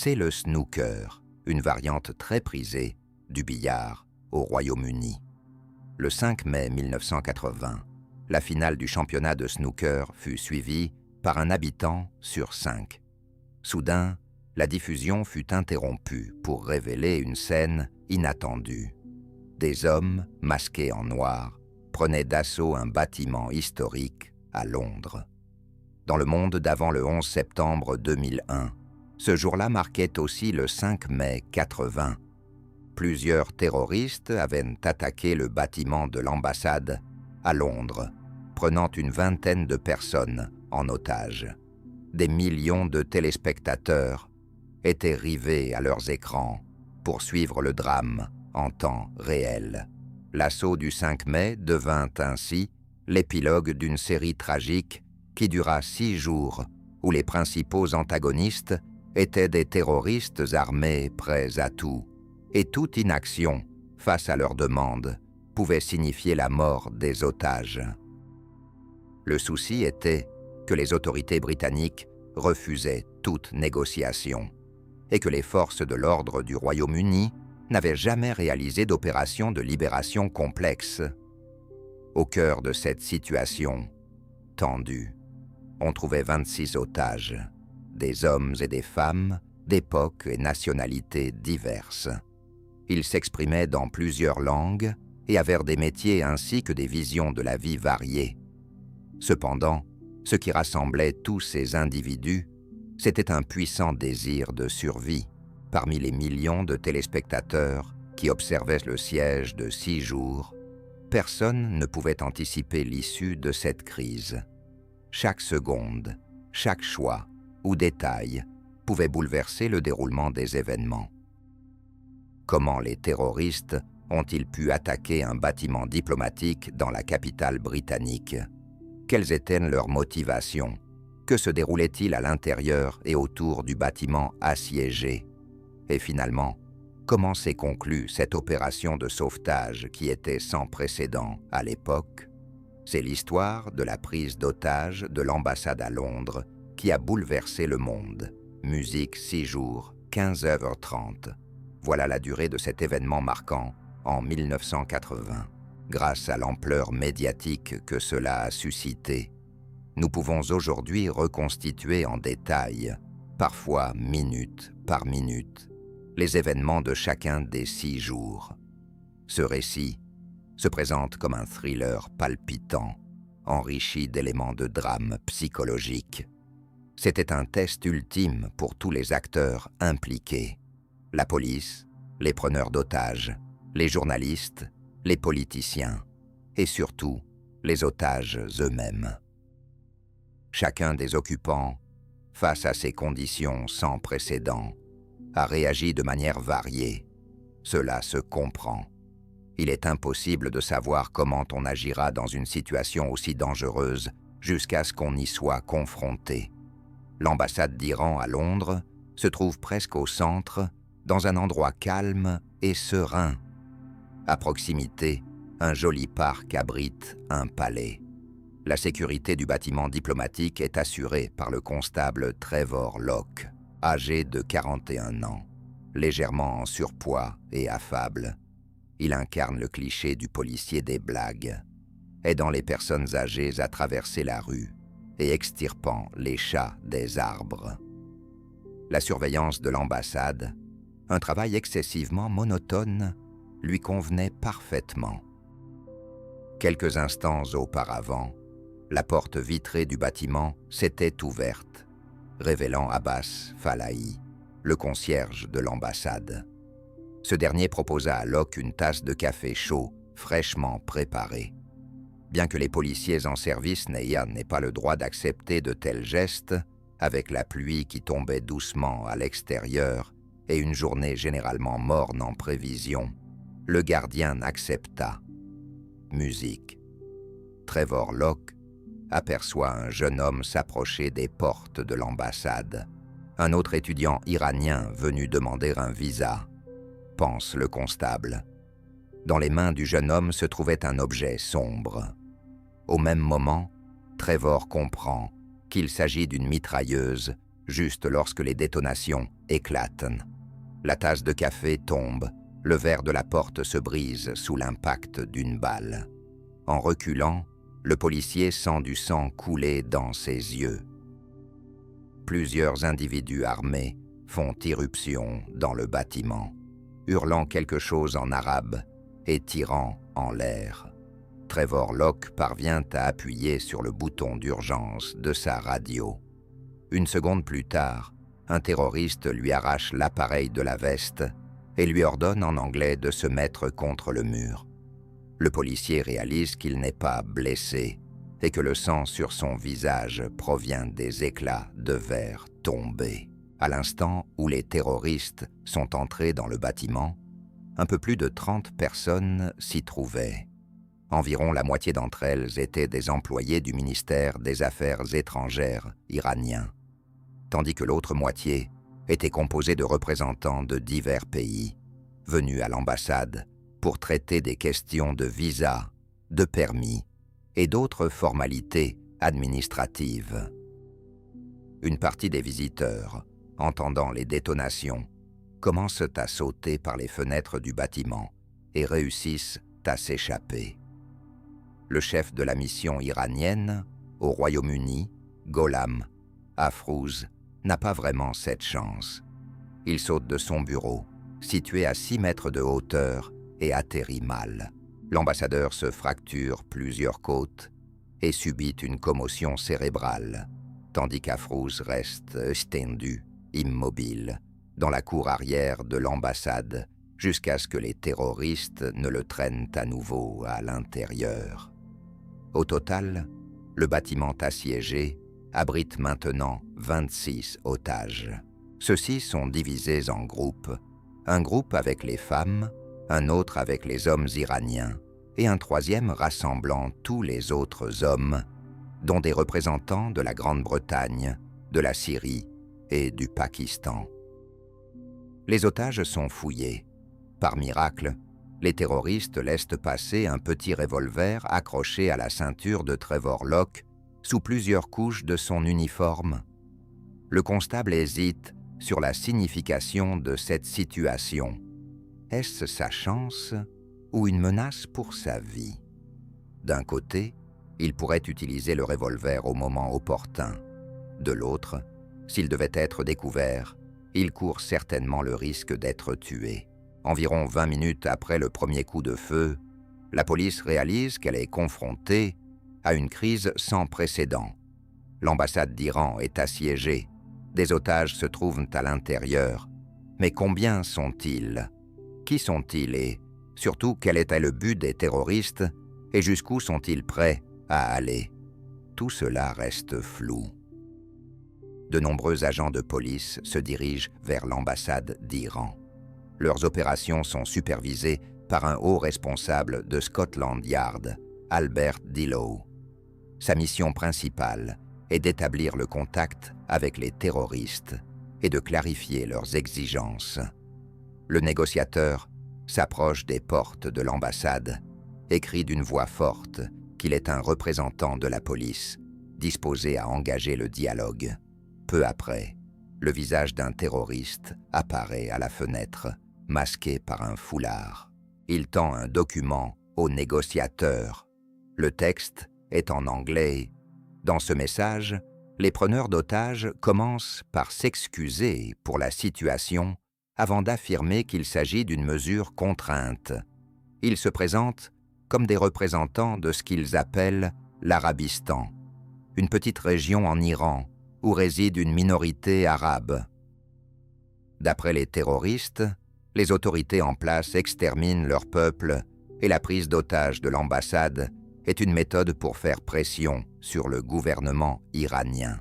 c'est le snooker, une variante très prisée du billard au Royaume-Uni. Le 5 mai 1980, la finale du championnat de snooker fut suivie par un habitant sur 5. Soudain, la diffusion fut interrompue pour révéler une scène inattendue. Des hommes, masqués en noir, prenaient d'assaut un bâtiment historique à Londres. Dans le monde d'avant le 11 septembre 2001, ce jour-là marquait aussi le 5 mai 80. Plusieurs terroristes avaient attaqué le bâtiment de l'ambassade à Londres, prenant une vingtaine de personnes en otage. Des millions de téléspectateurs étaient rivés à leurs écrans pour suivre le drame en temps réel. L'assaut du 5 mai devint ainsi l'épilogue d'une série tragique qui dura 6 jours, où les principaux antagonistes étaient des terroristes armés prêts à tout, et toute inaction face à leurs demandes pouvait signifier la mort des otages. Le souci était que les autorités britanniques refusaient toute négociation et que les forces de l'ordre du Royaume-Uni n'avaient jamais réalisé d'opération de libération complexe. Au cœur de cette situation tendue, on trouvait 26 otages, des hommes et des femmes d'époques et nationalités diverses. Ils s'exprimaient dans plusieurs langues et avaient des métiers ainsi que des visions de la vie variées. Cependant, ce qui rassemblait tous ces individus, c'était un puissant désir de survie parmi les millions de téléspectateurs qui observaient le siège de 6 jours. Personne ne pouvait anticiper l'issue de cette crise. Chaque seconde, chaque choix ou détail pouvait bouleverser le déroulement des événements. Comment les terroristes ont-ils pu attaquer un bâtiment diplomatique dans la capitale britannique? Quelles étaient leurs motivations? Que se déroulait-il à l'intérieur et autour du bâtiment assiégé? Et finalement, comment s'est conclue cette opération de sauvetage qui était sans précédent à l'époque? C'est l'histoire de la prise d'otage de l'ambassade à Londres qui a bouleversé le monde. Musique 6 jours, 15h30. Voilà la durée de cet événement marquant en 1980. Grâce à l'ampleur médiatique que cela a suscité, nous pouvons aujourd'hui reconstituer en détail, parfois minute par minute, les événements de chacun des 6 jours. Ce récit se présente comme un thriller palpitant, enrichi d'éléments de drame psychologique. C'était un test ultime pour tous les acteurs impliqués. La police, les preneurs d'otages, les journalistes, les politiciens et surtout les otages eux-mêmes. Chacun des occupants, face à ces conditions sans précédent, a réagi de manière variée. Cela se comprend. Il est impossible de savoir comment on agira dans une situation aussi dangereuse jusqu'à ce qu'on y soit confronté. L'ambassade d'Iran à Londres se trouve presque au centre, dans un endroit calme et serein. À proximité, un joli parc abrite un palais. La sécurité du bâtiment diplomatique est assurée par le constable Trevor Locke, âgé de 41 ans, légèrement en surpoids et affable. Il incarne le cliché du policier des blagues, aidant les personnes âgées à traverser la rue et extirpant les chats des arbres. La surveillance de l'ambassade, un travail excessivement monotone, lui convenait parfaitement. Quelques instants auparavant, la porte vitrée du bâtiment s'était ouverte, révélant Abbas Falahi, le concierge de l'ambassade. Ce dernier proposa à Locke une tasse de café chaud, fraîchement préparé. Bien que les policiers en service n'aient pas le droit d'accepter de tels gestes, avec la pluie qui tombait doucement à l'extérieur et une journée généralement morne en prévision, le gardien accepta. Musique. Trevor Locke aperçoit un jeune homme s'approcher des portes de l'ambassade. Un autre étudiant iranien venu demander un visa, pense le constable. Dans les mains du jeune homme se trouvait un objet sombre. Au même moment, Trevor comprend qu'il s'agit d'une mitrailleuse juste lorsque les détonations éclate. La tasse de café tombe, le verre de la porte se brise sous l'impact d'une balle. En reculant, le policier sent du sang couler dans ses yeux. Plusieurs individus armés font irruption dans le bâtiment, hurlant quelque chose en arabe et tirant en l'air. Trevor Locke parvient à appuyer sur le bouton d'urgence de sa radio. Une seconde plus tard, un terroriste lui arrache l'appareil de la veste et lui ordonne en anglais de se mettre contre le mur. Le policier réalise qu'il n'est pas blessé et que le sang sur son visage provient des éclats de verre tombés. À l'instant où les terroristes sont entrés dans le bâtiment, un peu plus de 30 personnes s'y trouvaient. Environ la moitié d'entre elles étaient des employés du ministère des Affaires étrangères iranien, tandis que l'autre moitié était composée de représentants de divers pays, venus à l'ambassade pour traiter des questions de visa, de permis et d'autres formalités administratives. Une partie des visiteurs, entendant les détonations, commencent à sauter par les fenêtres du bâtiment et réussissent à s'échapper. Le chef de la mission iranienne au Royaume-Uni, Gholam Afrouz, n'a pas vraiment cette chance. Il saute de son bureau, situé à 6 mètres de hauteur, et atterrit mal. L'ambassadeur se fracture plusieurs côtes et subit une commotion cérébrale, tandis qu'Afrouz reste étendu, immobile, dans la cour arrière de l'ambassade, jusqu'à ce que les terroristes ne le traînent à nouveau à l'intérieur. Au total, le bâtiment assiégé abrite maintenant 26 otages. Ceux-ci sont divisés en groupes, un groupe avec les femmes, un autre avec les hommes iraniens et un troisième rassemblant tous les autres hommes, dont des représentants de la Grande-Bretagne, de la Syrie et du Pakistan. Les otages sont fouillés. Par miracle, les terroristes laissent passer un petit revolver accroché à la ceinture de Trevor Locke sous plusieurs couches de son uniforme. Le constable hésite sur la signification de cette situation. Est-ce sa chance ou une menace pour sa vie? D'un côté, il pourrait utiliser le revolver au moment opportun. De l'autre, s'il devait être découvert, il court certainement le risque d'être tué. Environ 20 minutes après le premier coup de feu, la police réalise qu'elle est confrontée à une crise sans précédent. L'ambassade d'Iran est assiégée. Des otages se trouvent à l'intérieur. Mais combien sont-ils? Qui sont-ils et, surtout, quel était le but des terroristes et jusqu'où sont-ils prêts à aller? Tout cela reste flou. De nombreux agents de police se dirigent vers l'ambassade d'Iran. Leurs opérations sont supervisées par un haut responsable de Scotland Yard, Albert Dillow. Sa mission principale est d'établir le contact avec les terroristes et de clarifier leurs exigences. Le négociateur s'approche des portes de l'ambassade et crie d'une voix forte qu'il est un représentant de la police, disposé à engager le dialogue. Peu après, le visage d'un terroriste apparaît à la fenêtre, masqué par un foulard. Il tend un document au négociateur. Le texte est en anglais. Dans ce message, les preneurs d'otages commencent par s'excuser pour la situation avant d'affirmer qu'il s'agit d'une mesure contrainte. Ils se présentent comme des représentants de ce qu'ils appellent l'Arabistan, une petite région en Iran où réside une minorité arabe. D'après les terroristes, les autorités en place exterminent leur peuple et la prise d'otages de l'ambassade est une méthode pour faire pression sur le gouvernement iranien.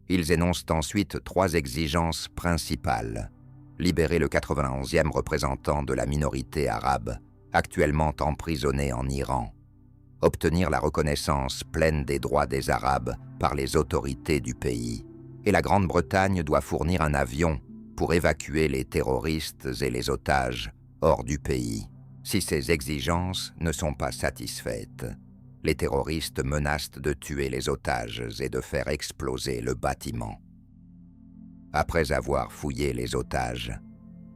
Ils énoncent ensuite 3 exigences principales. Libérer le 91e représentant de la minorité arabe, actuellement emprisonné en Iran. Obtenir la reconnaissance pleine des droits des Arabes par les autorités du pays. Et la Grande-Bretagne doit fournir un avion pour évacuer les terroristes et les otages hors du pays. Si ces exigences ne sont pas satisfaites, les terroristes menacent de tuer les otages et de faire exploser le bâtiment. Après avoir fouillé les otages,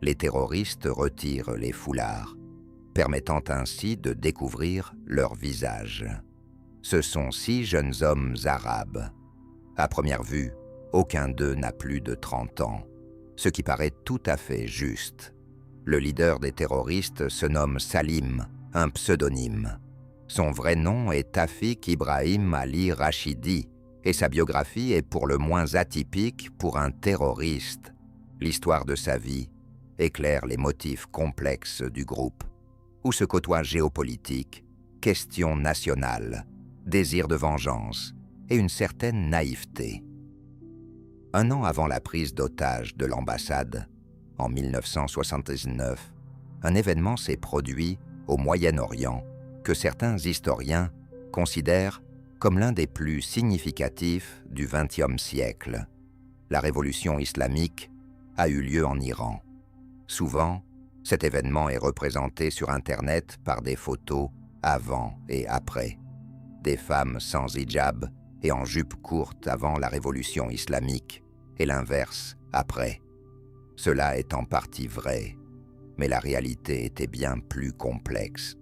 les terroristes retirent les foulards, permettant ainsi de découvrir leur visage. Ce sont 6 jeunes hommes arabes. À première vue, aucun d'eux n'a plus de 30 ans, ce qui paraît tout à fait juste. Le leader des terroristes se nomme Salim, un pseudonyme. Son vrai nom est Tafik Ibrahim Ali Rachidi, et sa biographie est pour le moins atypique pour un terroriste. L'histoire de sa vie éclaire les motifs complexes du groupe, où se côtoient géopolitique, questions nationales, désir de vengeance et une certaine naïveté. Un an avant la prise d'otage de l'ambassade, en 1979, un événement s'est produit au Moyen-Orient que certains historiens considèrent comme l'un des plus significatifs du XXe siècle. La révolution islamique a eu lieu en Iran. Souvent, cet événement est représenté sur Internet par des photos avant et après. Des femmes sans hijab et en jupe courte avant la révolution islamique et l'inverse après. Cela est en partie vrai, mais la réalité était bien plus complexe.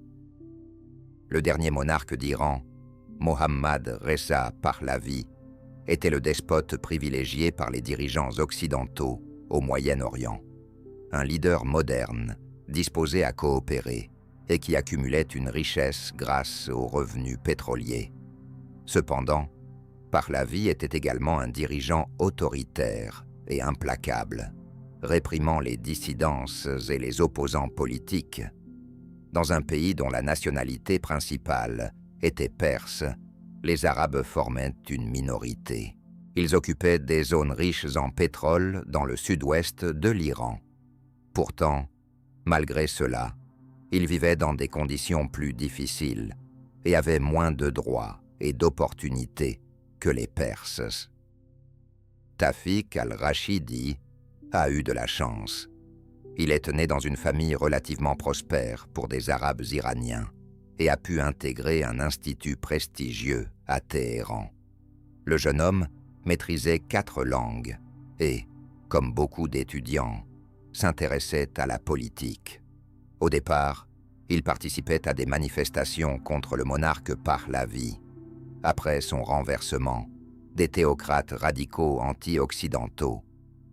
Le dernier monarque d'Iran, Mohammad Reza Pahlavi, était le despote privilégié par les dirigeants occidentaux au Moyen-Orient. Un leader moderne, disposé à coopérer et qui accumulait une richesse grâce aux revenus pétroliers. Cependant, Pahlavi était également un dirigeant autoritaire et implacable, réprimant les dissidences et les opposants politiques. Dans un pays dont la nationalité principale était perse, les Arabes formaient une minorité. Ils occupaient des zones riches en pétrole dans le sud-ouest de l'Iran. Pourtant, malgré cela, ils vivaient dans des conditions plus difficiles et avaient moins de droits et d'opportunités que les Perses. Tafik al-Rachidi a eu de la chance. Il est né dans une famille relativement prospère pour des Arabes iraniens et a pu intégrer un institut prestigieux à Téhéran. Le jeune homme maîtrisait 4 langues et, comme beaucoup d'étudiants, s'intéressait à la politique. Au départ, il participait à des manifestations contre le monarque Pahlavi. Après son renversement, des théocrates radicaux anti-occidentaux,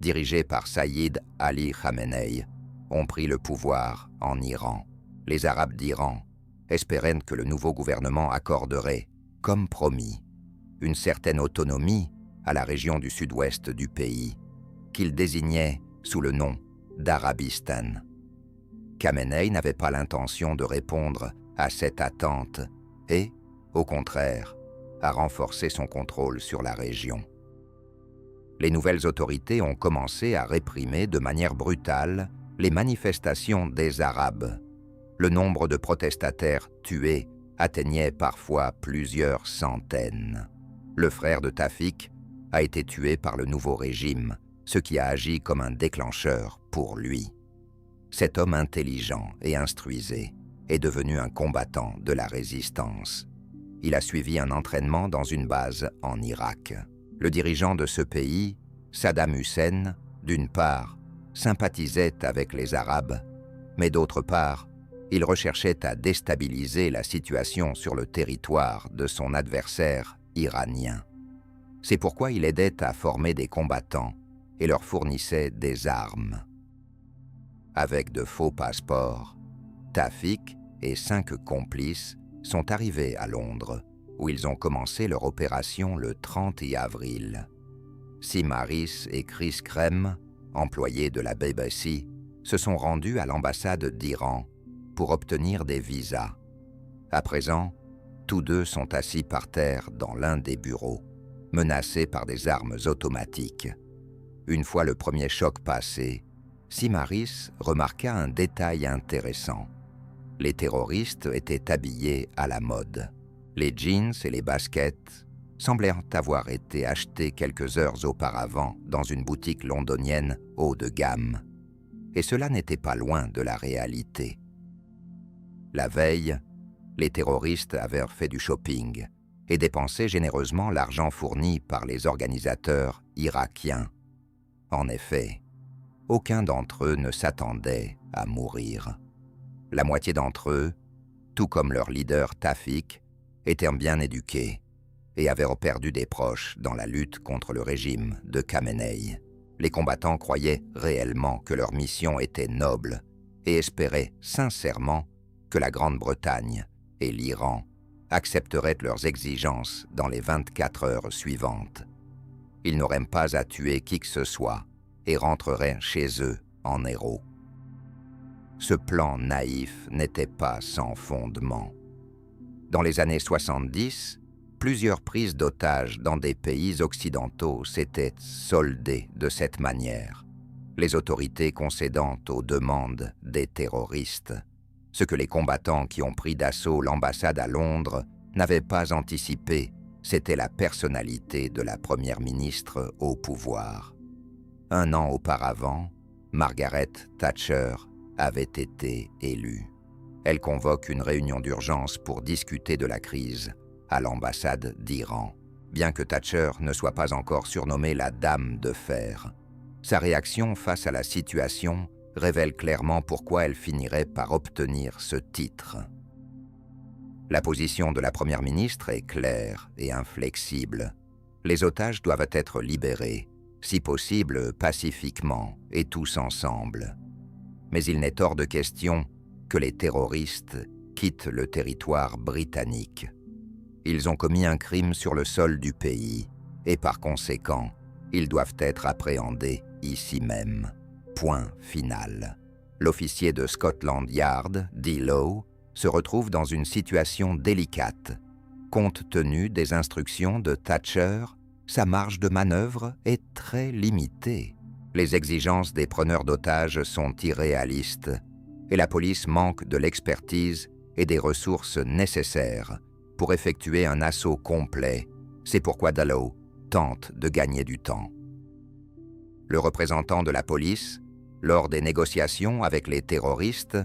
dirigés par Sayyid Ali Khamenei, ont pris le pouvoir en Iran. Les Arabes d'Iran espéraient que le nouveau gouvernement accorderait, comme promis, une certaine autonomie à la région du sud-ouest du pays, qu'ils désignaient sous le nom d'Arabistan. Khamenei n'avait pas l'intention de répondre à cette attente et, au contraire, a renforcé son contrôle sur la région. Les nouvelles autorités ont commencé à réprimer de manière brutale les manifestations des Arabes. Le nombre de protestataires tués atteignait parfois plusieurs centaines. Le frère de Tafik a été tué par le nouveau régime, ce qui a agi comme un déclencheur pour lui. Cet homme intelligent et instruisé est devenu un combattant de la résistance. Il a suivi un entraînement dans une base en Irak. Le dirigeant de ce pays, Saddam Hussein, d'une part, sympathisait avec les Arabes, mais d'autre part, il recherchait à déstabiliser la situation sur le territoire de son adversaire iranien. C'est pourquoi il aidait à former des combattants et leur fournissait des armes. Avec de faux passeports, Tafik et 5 complices sont arrivés à Londres, où ils ont commencé leur opération le 30 avril. Sim Harris et Chris Krem, employés de la BBC, se sont rendus à l'ambassade d'Iran pour obtenir des visas. À présent, tous deux sont assis par terre dans l'un des bureaux, menacés par des armes automatiques. Une fois le premier choc passé, Sim Harris remarqua un détail intéressant. Les terroristes étaient habillés à la mode. Les jeans et les baskets semblaient avoir été achetés quelques heures auparavant dans une boutique londonienne haut de gamme. Et cela n'était pas loin de la réalité. La veille, les terroristes avaient fait du shopping et dépensé généreusement l'argent fourni par les organisateurs irakiens. En effet, aucun d'entre eux ne s'attendait à mourir. La moitié d'entre eux, tout comme leur leader Tafik, étaient bien éduqués et avaient perdu des proches dans la lutte contre le régime de Khamenei. Les combattants croyaient réellement que leur mission était noble et espéraient sincèrement que la Grande-Bretagne et l'Iran accepteraient leurs exigences dans les 24 heures suivantes. Ils n'auraient pas à tuer qui que ce soit et rentreraient chez eux en héros. Ce plan naïf n'était pas sans fondement. Dans les années 70, plusieurs prises d'otages dans des pays occidentaux s'étaient soldées de cette manière, les autorités concédant aux demandes des terroristes, ce que les combattants qui ont pris d'assaut l'ambassade à Londres n'avaient pas anticipé, c'était la personnalité de la première ministre au pouvoir. 1 an auparavant, Margaret Thatcher avait été élue. Elle convoque une réunion d'urgence pour discuter de la crise à l'ambassade d'Iran, bien que Thatcher ne soit pas encore surnommée la Dame de Fer. Sa réaction face à la situation révèle clairement pourquoi elle finirait par obtenir ce titre. La position de la première ministre est claire et inflexible. Les otages doivent être libérés, si possible pacifiquement et tous ensemble. Mais il n'est hors de question que les terroristes quittent le territoire britannique. Ils ont commis un crime sur le sol du pays et par conséquent, ils doivent être appréhendés ici même. Point final. L'officier de Scotland Yard, D. Lowe, se retrouve dans une situation délicate. Compte tenu des instructions de Thatcher, sa marge de manœuvre est très limitée. Les exigences des preneurs d'otages sont irréalistes et la police manque de l'expertise et des ressources nécessaires pour effectuer un assaut complet. C'est pourquoi Dallow tente de gagner du temps. Le représentant de la police, lors des négociations avec les terroristes,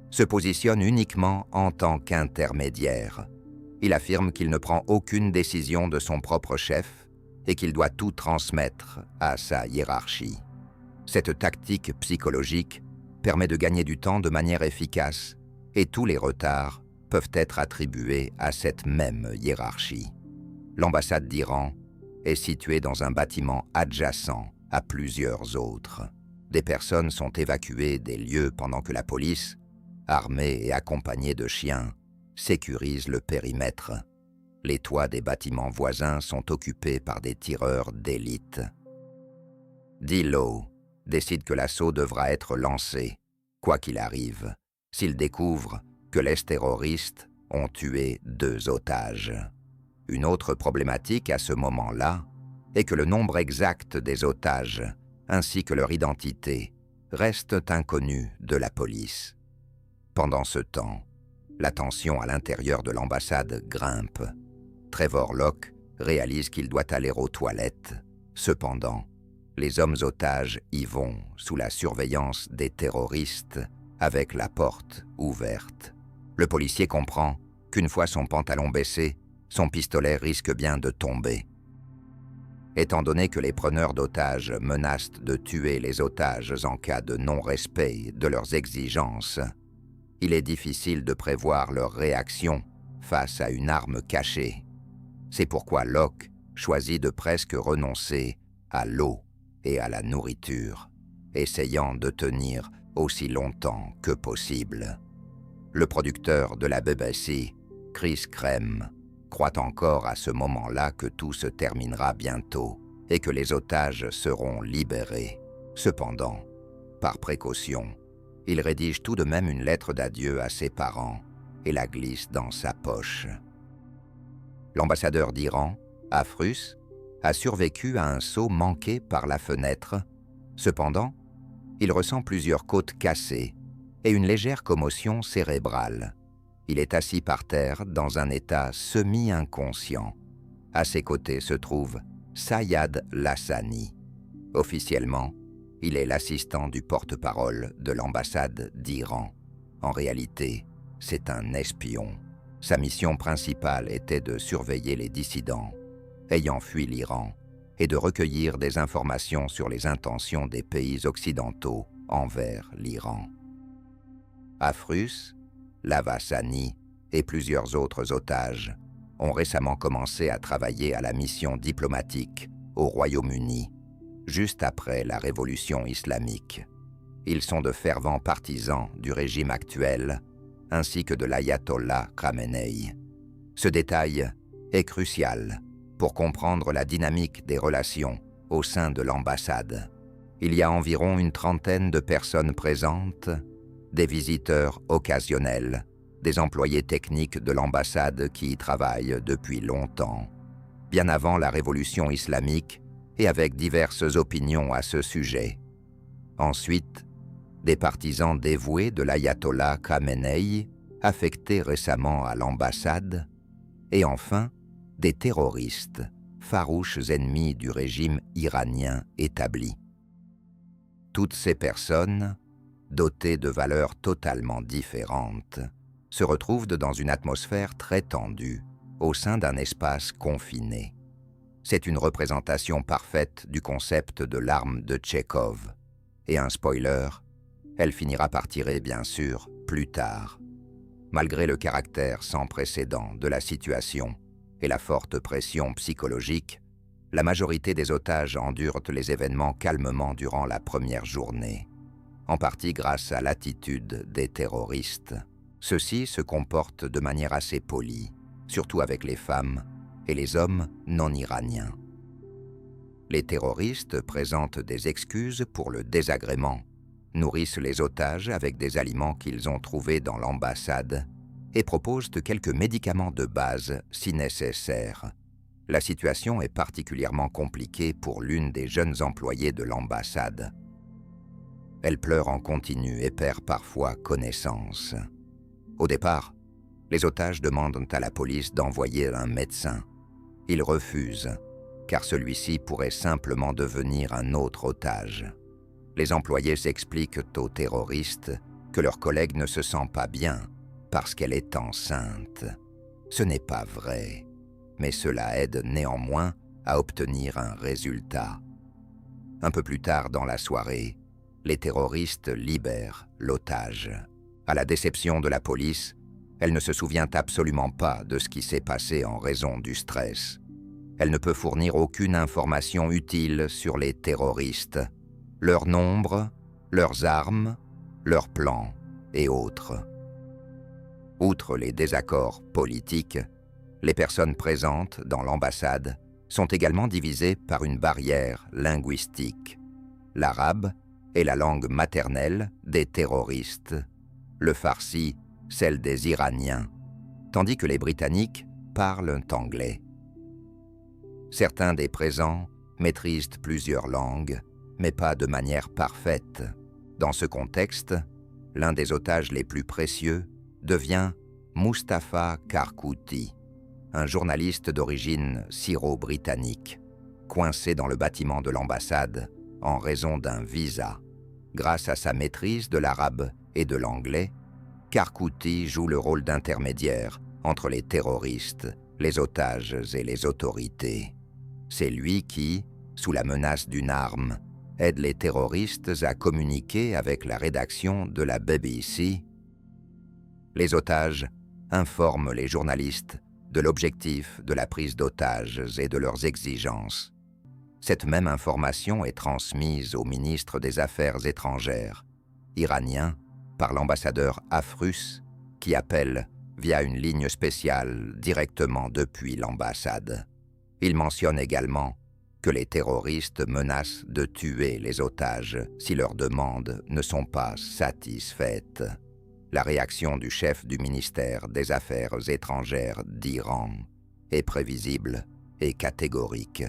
se positionne uniquement en tant qu'intermédiaire. Il affirme qu'il ne prend aucune décision de son propre chef et qu'il doit tout transmettre à sa hiérarchie. Cette tactique psychologique permet de gagner du temps de manière efficace et tous les retards peuvent être attribués à cette même hiérarchie. L'ambassade d'Iran est située dans un bâtiment adjacent à plusieurs autres. Des personnes sont évacuées des lieux pendant que la police, armée et accompagnée de chiens, sécurise le périmètre. Les toits des bâtiments voisins sont occupés par des tireurs d'élite. D. Lowe décide que l'assaut devra être lancé, quoi qu'il arrive, s'il découvre que les terroristes ont tué 2 otages. Une autre problématique à ce moment-là est que le nombre exact des otages, ainsi que leur identité, restent inconnus de la police. Pendant ce temps, la tension à l'intérieur de l'ambassade grimpe. Trevor Locke réalise qu'il doit aller aux toilettes. Cependant, les hommes otages y vont sous la surveillance des terroristes avec la porte ouverte. Le policier comprend qu'une fois son pantalon baissé, son pistolet risque bien de tomber. Étant donné que les preneurs d'otages menacent de tuer les otages en cas de non-respect de leurs exigences, il est difficile de prévoir leur réaction face à une arme cachée. C'est pourquoi Locke choisit de presque renoncer à l'eau et à la nourriture, essayant de tenir aussi longtemps que possible. Le producteur de la BBC, Chris Krem, croit encore à ce moment-là que tout se terminera bientôt et que les otages seront libérés. Cependant, par précaution, il rédige tout de même une lettre d'adieu à ses parents et la glisse dans sa poche. L'ambassadeur d'Iran, Afrus, a survécu à un saut manqué par la fenêtre. Cependant, il ressent plusieurs côtes cassées et une légère commotion cérébrale. Il est assis par terre dans un état semi-inconscient. À ses côtés se trouve Sayad Lassani. Officiellement, il est l'assistant du porte-parole de l'ambassade d'Iran. En réalité, c'est un espion. Sa mission principale était de surveiller les dissidents. Ayant fui l'Iran, et de recueillir des informations sur les intentions des pays occidentaux envers l'Iran. Afrus, Lavasani et plusieurs autres otages ont récemment commencé à travailler à la mission diplomatique au Royaume-Uni, juste après la révolution islamique. Ils sont de fervents partisans du régime actuel, ainsi que de l'ayatollah Khamenei. Ce détail est crucial pour comprendre la dynamique des relations au sein de l'ambassade. Il y a environ une trentaine de personnes présentes, des visiteurs occasionnels, des employés techniques de l'ambassade qui y travaillent depuis longtemps, bien avant la révolution islamique et avec diverses opinions à ce sujet. Ensuite, des partisans dévoués de l'ayatollah Khamenei, affectés récemment à l'ambassade, et enfin, des terroristes, farouches ennemis du régime iranien établi. Toutes ces personnes, dotées de valeurs totalement différentes, se retrouvent dans une atmosphère très tendue, au sein d'un espace confiné. C'est une représentation parfaite du concept de l'arme de Tchekhov. Et un spoiler, elle finira par tirer, bien sûr, plus tard. Malgré le caractère sans précédent de la situation et la forte pression psychologique, la majorité des otages endurent les événements calmement durant la première journée, en partie grâce à l'attitude des terroristes. Ceux-ci se comportent de manière assez polie, surtout avec les femmes et les hommes non iraniens. Les terroristes présentent des excuses pour le désagrément, nourrissent les otages avec des aliments qu'ils ont trouvés dans l'ambassade et proposent quelques médicaments de base si nécessaire. La situation est particulièrement compliquée pour l'une des jeunes employées de l'ambassade. Elle pleure en continu et perd parfois connaissance. Au départ, les otages demandent à la police d'envoyer un médecin. Ils refusent, car celui-ci pourrait simplement devenir un autre otage. Les employés expliquent aux terroristes que leur collègue ne se sent pas bien parce qu'elle est enceinte. Ce n'est pas vrai, mais cela aide néanmoins à obtenir un résultat. Un peu plus tard dans la soirée, les terroristes libèrent l'otage. À la déception de la police, elle ne se souvient absolument pas de ce qui s'est passé en raison du stress. Elle ne peut fournir aucune information utile sur les terroristes, leur nombre, leurs armes, leurs plans et autres. Outre les désaccords politiques, les personnes présentes dans l'ambassade sont également divisées par une barrière linguistique. L'arabe est la langue maternelle des terroristes, le farsi celle des Iraniens, tandis que les Britanniques parlent anglais. Certains des présents maîtrisent plusieurs langues, mais pas de manière parfaite. Dans ce contexte, l'un des otages les plus précieux devient Mustafa Karkouti, un journaliste d'origine syro-britannique, coincé dans le bâtiment de l'ambassade en raison d'un visa. Grâce à sa maîtrise de l'arabe et de l'anglais, Karkouti joue le rôle d'intermédiaire entre les terroristes, les otages et les autorités. C'est lui qui, sous la menace d'une arme, aide les terroristes à communiquer avec la rédaction de la BBC. Les otages informent les journalistes de l'objectif de la prise d'otages et de leurs exigences. Cette même information est transmise au ministre des Affaires étrangères iranien par l'ambassadeur Afrus, qui appelle via une ligne spéciale directement depuis l'ambassade. Il mentionne également que les terroristes menacent de tuer les otages si leurs demandes ne sont pas satisfaites. La réaction du chef du ministère des Affaires étrangères d'Iran est prévisible et catégorique.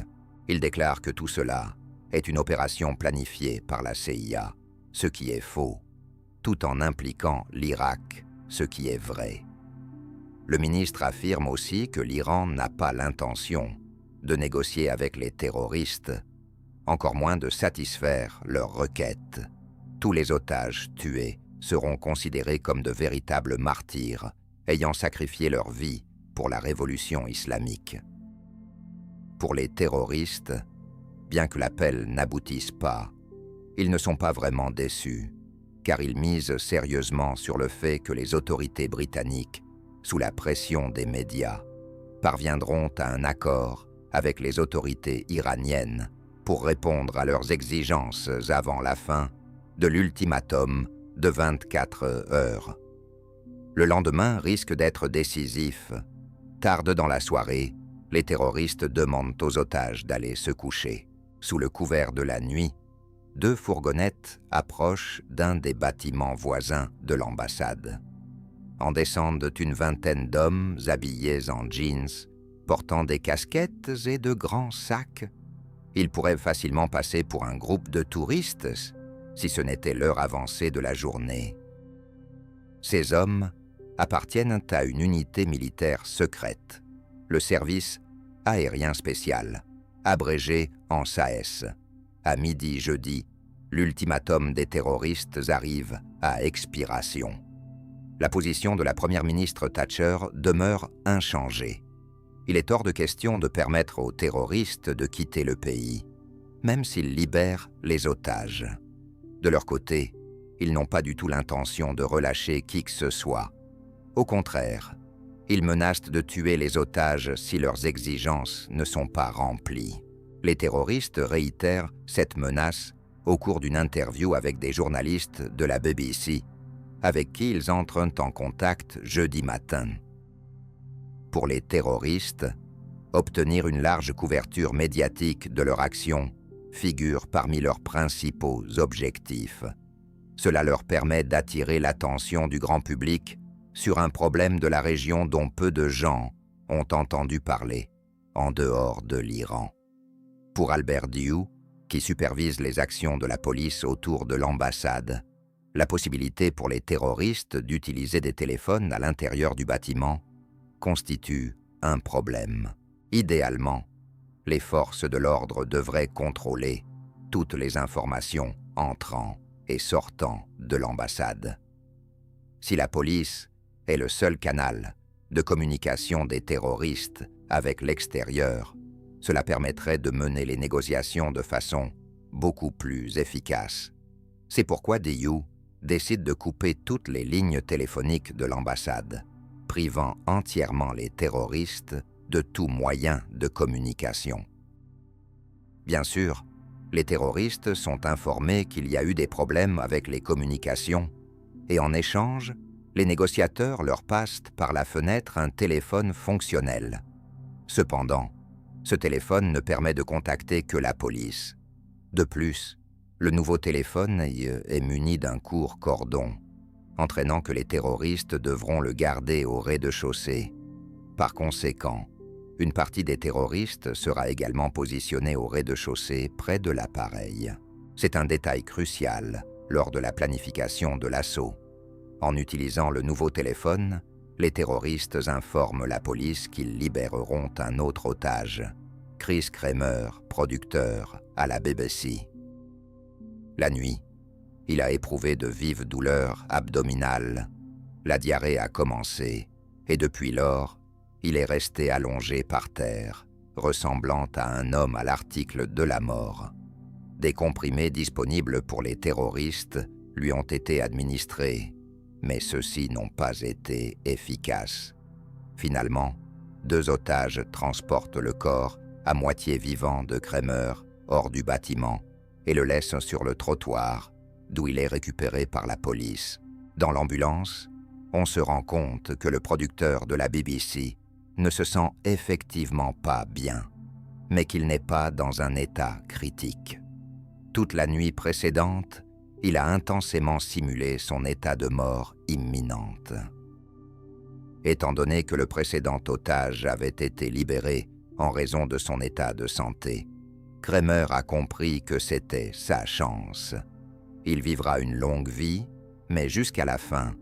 Il déclare que tout cela est une opération planifiée par la CIA, ce qui est faux, tout en impliquant l'Irak, ce qui est vrai. Le ministre affirme aussi que l'Iran n'a pas l'intention de négocier avec les terroristes, encore moins de satisfaire leurs requêtes. Tous les otages tués seront considérés comme de véritables martyrs, ayant sacrifié leur vie pour la révolution islamique. Pour les terroristes, bien que l'appel n'aboutisse pas, ils ne sont pas vraiment déçus, car ils misent sérieusement sur le fait que les autorités britanniques, sous la pression des médias, parviendront à un accord avec les autorités iraniennes pour répondre à leurs exigences avant la fin de l'ultimatum de 24 heures. Le lendemain risque d'être décisif. Tard dans la soirée, les terroristes demandent aux otages d'aller se coucher. Sous le couvert de la nuit, 2 fourgonnettes approchent d'un des bâtiments voisins de l'ambassade. En descendent une vingtaine d'hommes habillés en jeans, portant des casquettes et de grands sacs. Ils pourraient facilement passer pour un groupe de touristes, si ce n'était l'heure avancée de la journée. Ces hommes appartiennent à une unité militaire secrète, le service aérien spécial, abrégé en SAS. À midi jeudi, l'ultimatum des terroristes arrive à expiration. La position de la première ministre Thatcher demeure inchangée. Il est hors de question de permettre aux terroristes de quitter le pays, même s'ils libèrent les otages. De leur côté, ils n'ont pas du tout l'intention de relâcher qui que ce soit. Au contraire, ils menacent de tuer les otages si leurs exigences ne sont pas remplies. Les terroristes réitèrent cette menace au cours d'une interview avec des journalistes de la BBC, avec qui ils entrent en contact jeudi matin. Pour les terroristes, obtenir une large couverture médiatique de leur action figure parmi leurs principaux objectifs. Cela leur permet d'attirer l'attention du grand public sur un problème de la région dont peu de gens ont entendu parler, en dehors de l'Iran. Pour Albert Dew, qui supervise les actions de la police autour de l'ambassade, la possibilité pour les terroristes d'utiliser des téléphones à l'intérieur du bâtiment constitue un problème. Idéalement, les forces de l'ordre devraient contrôler toutes les informations entrant et sortant de l'ambassade. Si la police est le seul canal de communication des terroristes avec l'extérieur, cela permettrait de mener les négociations de façon beaucoup plus efficace. C'est pourquoi Dew décide de couper toutes les lignes téléphoniques de l'ambassade, privant entièrement les terroristes de tout moyen de communication. Bien sûr, les terroristes sont informés qu'il y a eu des problèmes avec les communications et en échange, les négociateurs leur passent par la fenêtre un téléphone fonctionnel. Cependant, ce téléphone ne permet de contacter que la police. De plus, le nouveau téléphone est muni d'un court cordon, entraînant que les terroristes devront le garder au rez-de-chaussée. Par conséquent, une partie des terroristes sera également positionnée au rez-de-chaussée près de l'appareil. C'est un détail crucial lors de la planification de l'assaut. En utilisant le nouveau téléphone, les terroristes informent la police qu'ils libéreront un autre otage, Chris Kramer, producteur à la BBC. La nuit, il a éprouvé de vives douleurs abdominales. La diarrhée a commencé et depuis lors, il est resté allongé par terre, ressemblant à un homme à l'article de la mort. Des comprimés disponibles pour les terroristes lui ont été administrés, mais ceux-ci n'ont pas été efficaces. Finalement, 2 otages transportent le corps à moitié vivant de Kramer hors du bâtiment et le laissent sur le trottoir, d'où il est récupéré par la police. Dans l'ambulance, on se rend compte que le producteur de la BBC ne se sent effectivement pas bien, mais qu'il n'est pas dans un état critique. Toute la nuit précédente, il a intensément simulé son état de mort imminente. Étant donné que le précédent otage avait été libéré en raison de son état de santé, Kramer a compris que c'était sa chance. Il vivra une longue vie, mais jusqu'à la fin,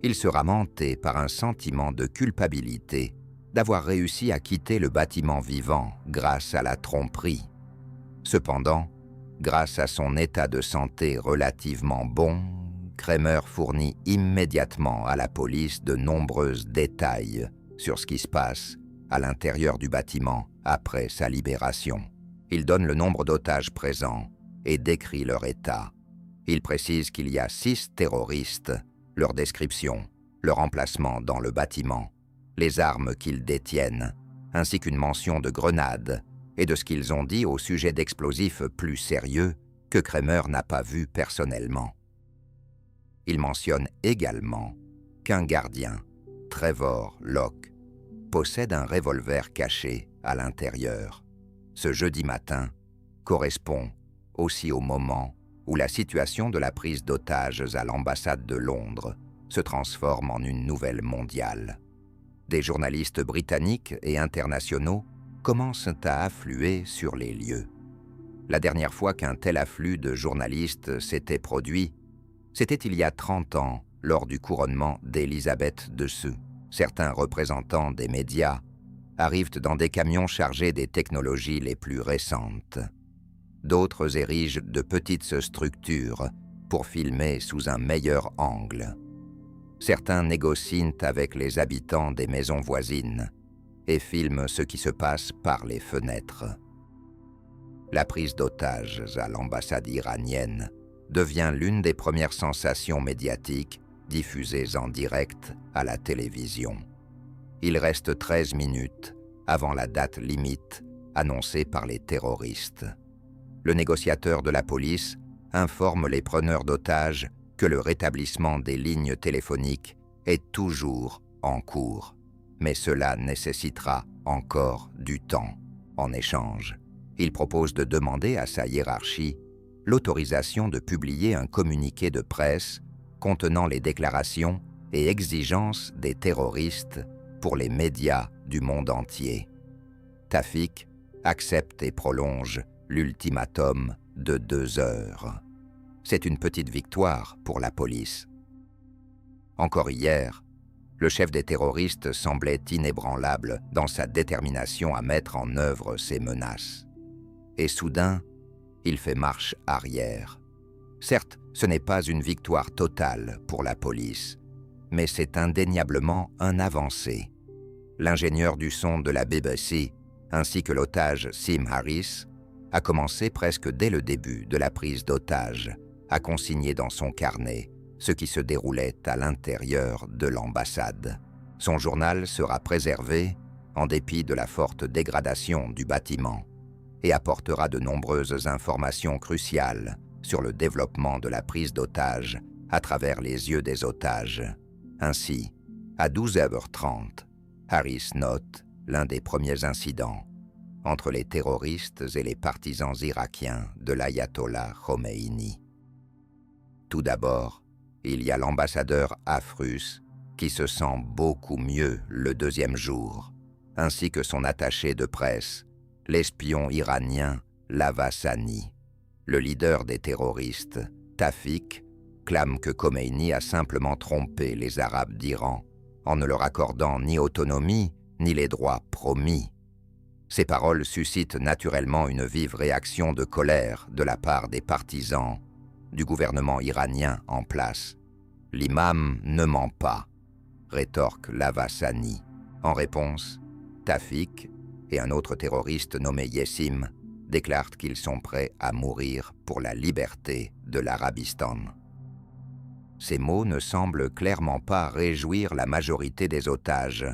il sera hanté par un sentiment de culpabilité d'avoir réussi à quitter le bâtiment vivant grâce à la tromperie. Cependant, grâce à son état de santé relativement bon, Kramer fournit immédiatement à la police de nombreux détails sur ce qui se passe à l'intérieur du bâtiment après sa libération. Il donne le nombre d'otages présents et décrit leur état. Il précise qu'il y a 6 terroristes, leur description, leur emplacement dans le bâtiment, les armes qu'ils détiennent, ainsi qu'une mention de grenades et de ce qu'ils ont dit au sujet d'explosifs plus sérieux que Kramer n'a pas vu personnellement. Il mentionne également qu'un gardien, Trevor Locke, possède un revolver caché à l'intérieur. Ce jeudi matin correspond aussi au moment où la situation de la prise d'otages à l'ambassade de Londres se transforme en une nouvelle mondiale. Des journalistes britanniques et internationaux commencent à affluer sur les lieux. La dernière fois qu'un tel afflux de journalistes s'était produit, c'était il y a 30 ans, lors du couronnement d'Élisabeth II. Certains représentants des médias arrivent dans des camions chargés des technologies les plus récentes. D'autres érigent de petites structures pour filmer sous un meilleur angle. Certains négocient avec les habitants des maisons voisines et filment ce qui se passe par les fenêtres. La prise d'otages à l'ambassade iranienne devient l'une des premières sensations médiatiques diffusées en direct à la télévision. Il reste 13 minutes avant la date limite annoncée par les terroristes. Le négociateur de la police informe les preneurs d'otages que le rétablissement des lignes téléphoniques est toujours en cours, mais cela nécessitera encore du temps. En échange, il propose de demander à sa hiérarchie l'autorisation de publier un communiqué de presse contenant les déclarations et exigences des terroristes pour les médias du monde entier. Tawfik accepte et prolonge l'ultimatum de 2 heures. C'est une petite victoire pour la police. Encore hier, le chef des terroristes semblait inébranlable dans sa détermination à mettre en œuvre ses menaces. Et soudain, il fait marche arrière. Certes, ce n'est pas une victoire totale pour la police, mais c'est indéniablement un avancé. L'ingénieur du son de la BBC, ainsi que l'otage Sim Harris, a commencé presque dès le début de la prise d'otage à consigner dans son carnet ce qui se déroulait à l'intérieur de l'ambassade. Son journal sera préservé en dépit de la forte dégradation du bâtiment et apportera de nombreuses informations cruciales sur le développement de la prise d'otages à travers les yeux des otages. Ainsi, à 12h30, Harris note l'un des premiers incidents entre les terroristes et les partisans irakiens de l'ayatollah Khomeini. Tout d'abord, il y a l'ambassadeur Afrus qui se sent beaucoup mieux le 2e jour, ainsi que son attaché de presse, l'espion iranien Lavasani. Le leader des terroristes, Tawfik, clame que Khomeini a simplement trompé les Arabes d'Iran en ne leur accordant ni autonomie ni les droits promis. Ces paroles suscitent naturellement une vive réaction de colère de la part des partisans du gouvernement iranien en place. « L'imam ne ment pas », rétorque Lavasani. En réponse, Tawfik et un autre terroriste nommé Yessim déclarent qu'ils sont prêts à mourir pour la liberté de l'Arabistan. Ces mots ne semblent clairement pas réjouir la majorité des otages,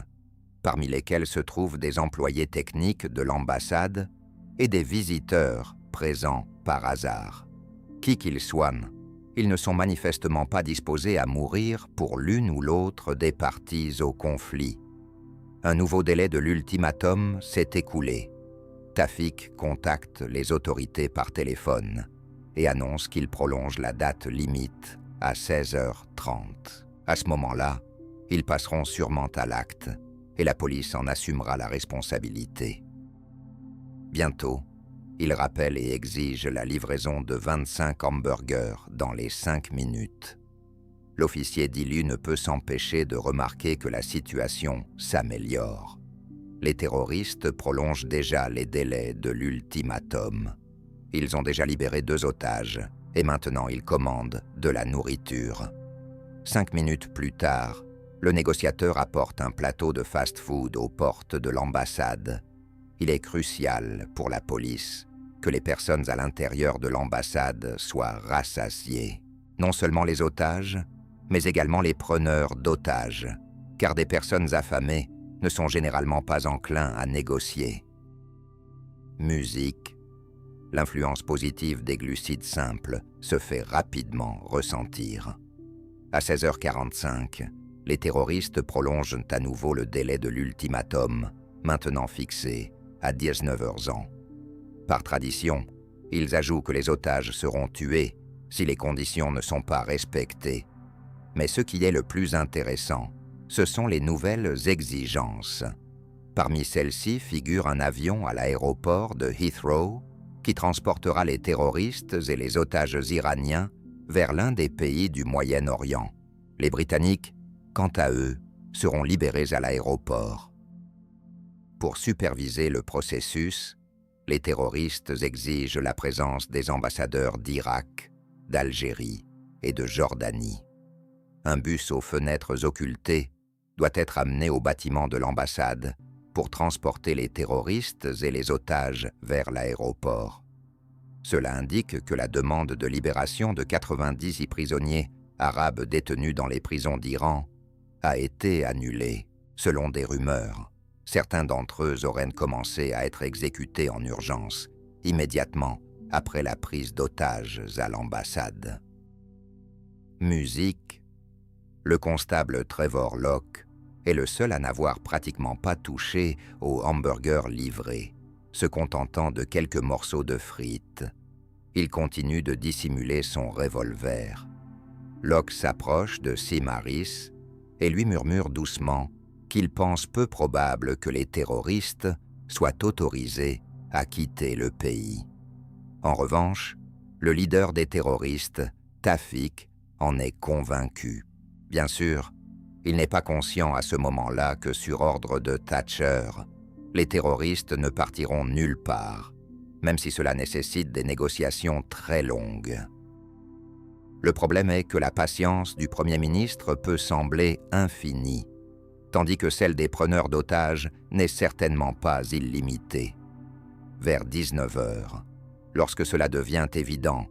parmi lesquels se trouvent des employés techniques de l'ambassade et des visiteurs présents par hasard. Qui qu'ils soient, ils ne sont manifestement pas disposés à mourir pour l'une ou l'autre des parties au conflit. Un nouveau délai de l'ultimatum s'est écoulé. Tawfik contacte les autorités par téléphone et annonce qu'il prolonge la date limite à 16h30. À ce moment-là, ils passeront sûrement à l'acte et la police en assumera la responsabilité. Bientôt, il rappelle et exige la livraison de 25 hamburgers dans les 5 minutes. L'officier d'Ilu ne peut s'empêcher de remarquer que la situation s'améliore. Les terroristes prolongent déjà les délais de l'ultimatum. Ils ont déjà libéré 2 otages et maintenant ils commandent de la nourriture. 5 minutes plus tard, le négociateur apporte un plateau de fast-food aux portes de l'ambassade. Il est crucial pour la police que les personnes à l'intérieur de l'ambassade soient rassasiées, non seulement les otages, mais également les preneurs d'otages, car des personnes affamées ne sont généralement pas enclins à négocier. Musique. L'influence positive des glucides simples se fait rapidement ressentir. À 16h45, les terroristes prolongent à nouveau le délai de l'ultimatum, maintenant fixé à 19h ans. Par tradition, ils ajoutent que les otages seront tués si les conditions ne sont pas respectées. Mais ce qui est le plus intéressant, ce sont les nouvelles exigences. Parmi celles-ci figure un avion à l'aéroport de Heathrow qui transportera les terroristes et les otages iraniens vers l'un des pays du Moyen-Orient. Les Britanniques, quant à eux, seront libérés à l'aéroport. Pour superviser le processus, les terroristes exigent la présence des ambassadeurs d'Irak, d'Algérie et de Jordanie. Un bus aux fenêtres occultées doit être amené au bâtiment de l'ambassade pour transporter les terroristes et les otages vers l'aéroport. Cela indique que la demande de libération de 90 prisonniers arabes détenus dans les prisons d'Iran a été annulée, selon des rumeurs. Certains d'entre eux auraient commencé à être exécutés en urgence, immédiatement après la prise d'otages à l'ambassade. Musique. Le constable Trevor Locke est le seul à n'avoir pratiquement pas touché au hamburger livré, se contentant de quelques morceaux de frites. Il continue de dissimuler son revolver. Locke s'approche de Sim Harris et lui murmure doucement qu'il pense peu probable que les terroristes soient autorisés à quitter le pays. En revanche, le leader des terroristes, Tafik, en est convaincu. Bien sûr, il n'est pas conscient à ce moment-là que sur ordre de Thatcher, les terroristes ne partiront nulle part, même si cela nécessite des négociations très longues. Le problème est que la patience du Premier ministre peut sembler infinie, tandis que celle des preneurs d'otages n'est certainement pas illimitée. Vers 19h, lorsque cela devient évident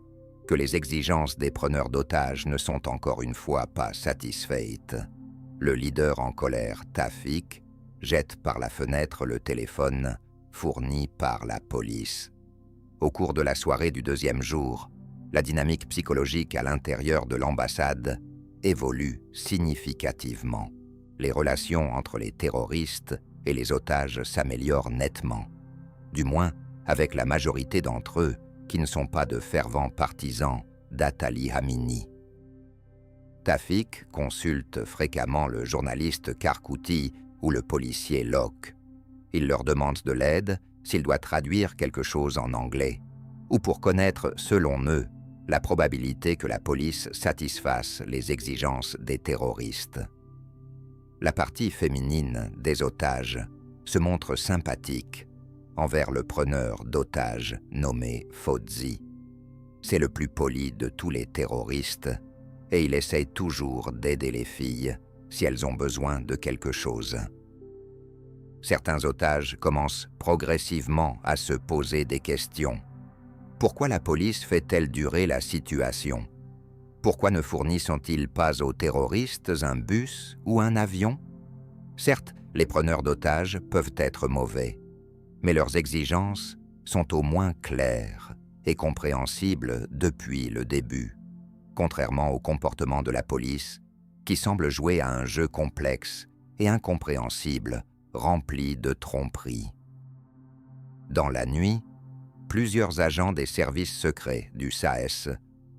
que les exigences des preneurs d'otages ne sont encore une fois pas satisfaites, le leader en colère, Tafik, jette par la fenêtre le téléphone fourni par la police. Au cours de la soirée du deuxième jour, la dynamique psychologique à l'intérieur de l'ambassade évolue significativement. Les relations entre les terroristes et les otages s'améliorent nettement, du moins avec la majorité d'entre eux qui ne sont pas de fervents partisans d'Atali Hamini. Tafik consulte fréquemment le journaliste Karkouti ou le policier Locke. Il leur demande de l'aide s'il doit traduire quelque chose en anglais, ou pour connaître, selon eux, la probabilité que la police satisfasse les exigences des terroristes. La partie féminine des otages se montre sympathique envers le preneur d'otages nommé Fauzi. C'est le plus poli de tous les terroristes et il essaye toujours d'aider les filles si elles ont besoin de quelque chose. Certains otages commencent progressivement à se poser des questions. Pourquoi la police fait-elle durer la situation ? Pourquoi ne fournissent-ils pas aux terroristes un bus ou un avion ? Certes, les preneurs d'otages peuvent être mauvais, mais leurs exigences sont au moins claires et compréhensibles depuis le début, contrairement au comportement de la police qui semble jouer à un jeu complexe et incompréhensible, rempli de tromperies. Dans la nuit, plusieurs agents des services secrets du SAS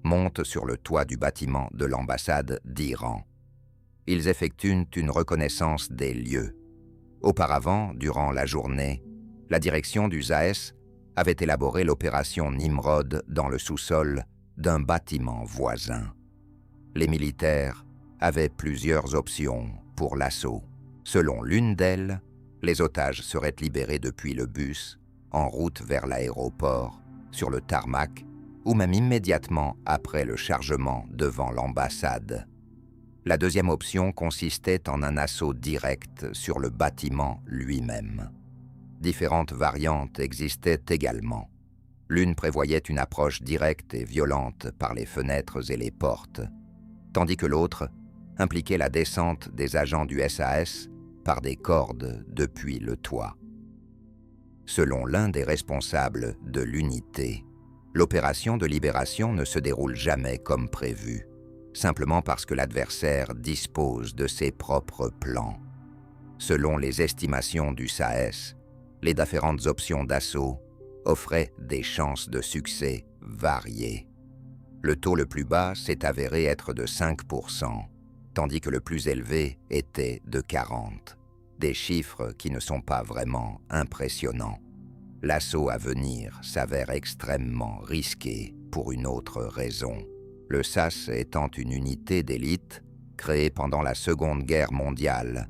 montent sur le toit du bâtiment de l'ambassade d'Iran. Ils effectuent une reconnaissance des lieux. Auparavant, durant la journée, la direction du SAS avait élaboré l'opération Nimrod dans le sous-sol d'un bâtiment voisin. Les militaires avaient plusieurs options pour l'assaut. Selon l'une d'elles, les otages seraient libérés depuis le bus, en route vers l'aéroport, sur le tarmac, ou même immédiatement après le chargement devant l'ambassade. La deuxième option consistait en un assaut direct sur le bâtiment lui-même. Différentes variantes existaient également. L'une prévoyait une approche directe et violente par les fenêtres et les portes, tandis que l'autre impliquait la descente des agents du SAS par des cordes depuis le toit. Selon l'un des responsables de l'unité, l'opération de libération ne se déroule jamais comme prévu, simplement parce que l'adversaire dispose de ses propres plans. Selon les estimations du SAS, les différentes options d'assaut offraient des chances de succès variées. Le taux le plus bas s'est avéré être de 5%, tandis que le plus élevé était de 40%. Des chiffres qui ne sont pas vraiment impressionnants. L'assaut à venir s'avère extrêmement risqué pour une autre raison. Le SAS étant une unité d'élite créée pendant la Seconde Guerre mondiale,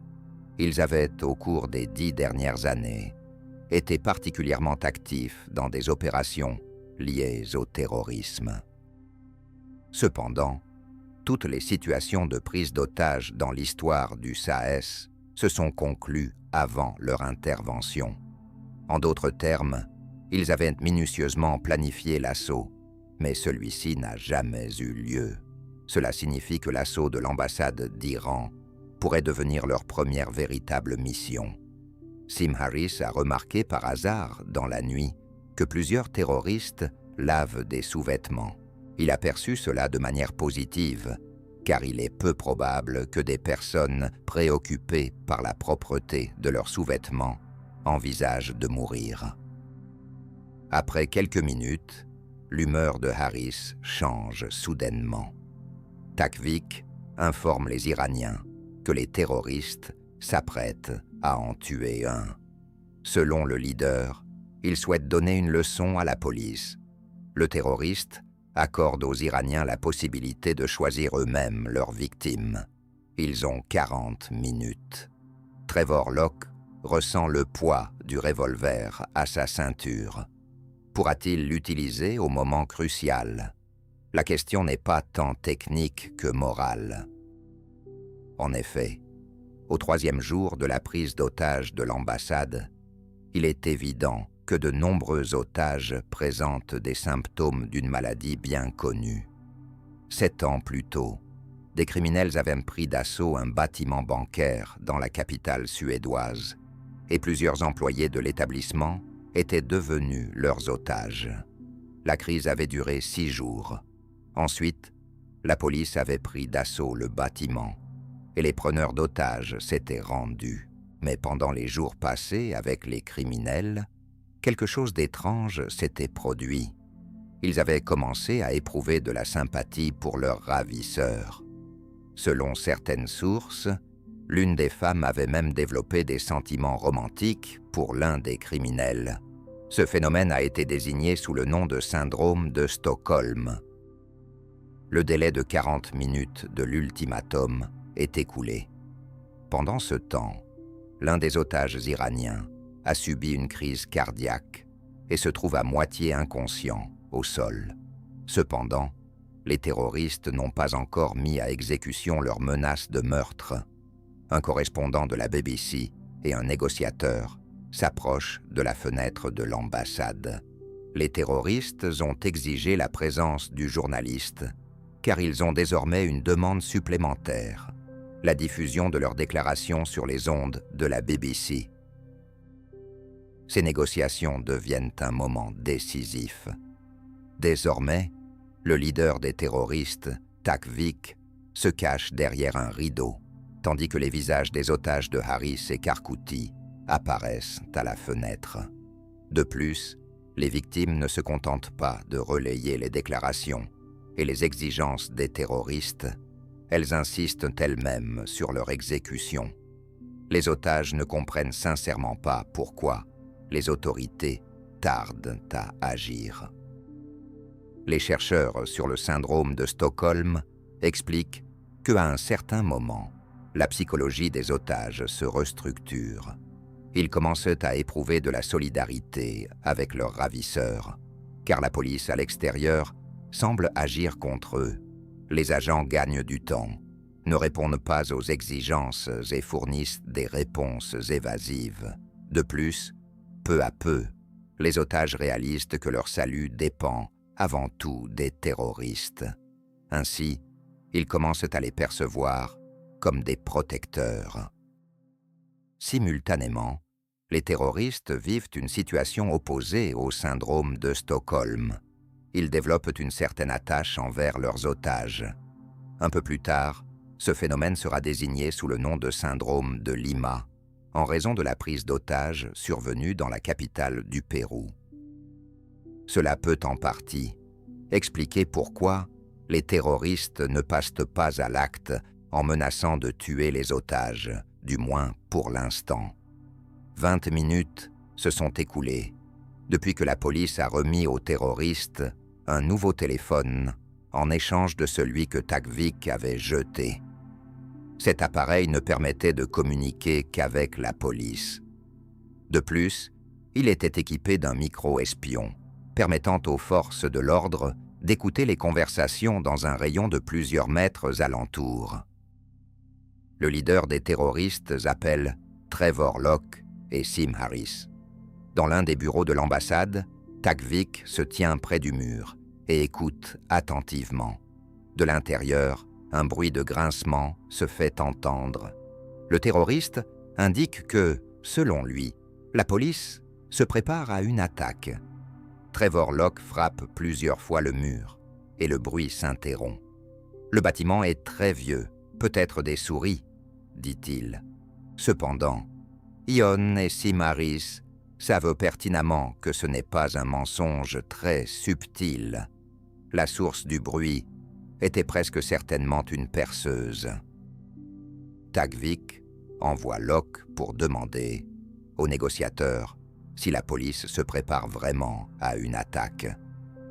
ils avaient, au cours des 10 dernières années, été particulièrement actifs dans des opérations liées au terrorisme. Cependant, toutes les situations de prise d'otages dans l'histoire du SAS se sont conclues avant leur intervention. En d'autres termes, ils avaient minutieusement planifié l'assaut, mais celui-ci n'a jamais eu lieu. Cela signifie que l'assaut de l'ambassade d'Iran pourrait devenir leur première véritable mission. Sim Harris a remarqué par hasard, dans la nuit, que plusieurs terroristes lavent des sous-vêtements. Il a perçu cela de manière positive, car il est peu probable que des personnes préoccupées par la propreté de leurs sous-vêtements envisagent de mourir. Après quelques minutes, l'humeur de Harris change soudainement. Takvik informe les Iraniens que les terroristes s'apprêtent à en tuer un. Selon le leader, il souhaite donner une leçon à la police. Le terroriste accorde aux Iraniens la possibilité de choisir eux-mêmes leurs victimes. Ils ont 40 minutes. Trevor Locke ressent le poids du revolver à sa ceinture. Pourra-t-il l'utiliser au moment crucial? La question n'est pas tant technique que morale. En effet, au 3e jour de la prise d'otages de l'ambassade, il est évident que de nombreux otages présentent des symptômes d'une maladie bien connue. 7 ans plus tôt, des criminels avaient pris d'assaut un bâtiment bancaire dans la capitale suédoise, et plusieurs employés de l'établissement étaient devenus leurs otages. La crise avait duré 6 jours. Ensuite, la police avait pris d'assaut le bâtiment, et les preneurs d'otages s'étaient rendus. Mais pendant les jours passés avec les criminels, quelque chose d'étrange s'était produit. Ils avaient commencé à éprouver de la sympathie pour leurs ravisseurs. Selon certaines sources, l'une des femmes avait même développé des sentiments romantiques pour l'un des criminels. Ce phénomène a été désigné sous le nom de syndrome de Stockholm. Le délai de 40 minutes de l'ultimatum est écoulé. Pendant ce temps, l'un des otages iraniens a subi une crise cardiaque et se trouve à moitié inconscient au sol. Cependant, les terroristes n'ont pas encore mis à exécution leurs menaces de meurtre. Un correspondant de la BBC et un négociateur s'approchent de la fenêtre de l'ambassade. Les terroristes ont exigé la présence du journaliste, car ils ont désormais une demande supplémentaire, la diffusion de leurs déclarations sur les ondes de la BBC. Ces négociations deviennent un moment décisif. Désormais, le leader des terroristes, Takvik, se cache derrière un rideau, tandis que les visages des otages de Harris et Karkouti apparaissent à la fenêtre. De plus, les victimes ne se contentent pas de relayer les déclarations et les exigences des terroristes, elles insistent elles-mêmes sur leur exécution. Les otages ne comprennent sincèrement pas pourquoi les autorités tardent à agir. Les chercheurs sur le syndrome de Stockholm expliquent qu'à un certain moment, la psychologie des otages se restructure. Ils commencent à éprouver de la solidarité avec leurs ravisseurs, car la police à l'extérieur semble agir contre eux. Les agents gagnent du temps, ne répondent pas aux exigences et fournissent des réponses évasives. De plus, peu à peu, les otages réalisent que leur salut dépend avant tout des terroristes. Ainsi, ils commencent à les percevoir comme des protecteurs. Simultanément, les terroristes vivent une situation opposée au syndrome de Stockholm. Ils développent une certaine attache envers leurs otages. Un peu plus tard, ce phénomène sera désigné sous le nom de syndrome de Lima, en raison de la prise d'otages survenue dans la capitale du Pérou. Cela peut en partie expliquer pourquoi les terroristes ne passent pas à l'acte en menaçant de tuer les otages, du moins pour l'instant. 20 minutes se sont écoulées depuis que la police a remis aux terroristes un nouveau téléphone en échange de celui que Tagvik avait jeté. Cet appareil ne permettait de communiquer qu'avec la police. De plus, il était équipé d'un micro-espion, permettant aux forces de l'ordre d'écouter les conversations dans un rayon de plusieurs mètres alentour. Le leader des terroristes appelle Trevor Locke et Sim Harris. Dans l'un des bureaux de l'ambassade, Tagvik se tient près du mur et écoute attentivement. De l'intérieur, un bruit de grincement se fait entendre. Le terroriste indique que, selon lui, la police se prépare à une attaque. Trevor Locke frappe plusieurs fois le mur et le bruit s'interrompt. Le bâtiment est très vieux, peut-être des souris, dit-il. Cependant, Ion et Sim Harris savent pertinemment que ce n'est pas un mensonge très subtil. La source du bruit était presque certainement une perceuse. Tagvik envoie Locke pour demander au négociateur si la police se prépare vraiment à une attaque.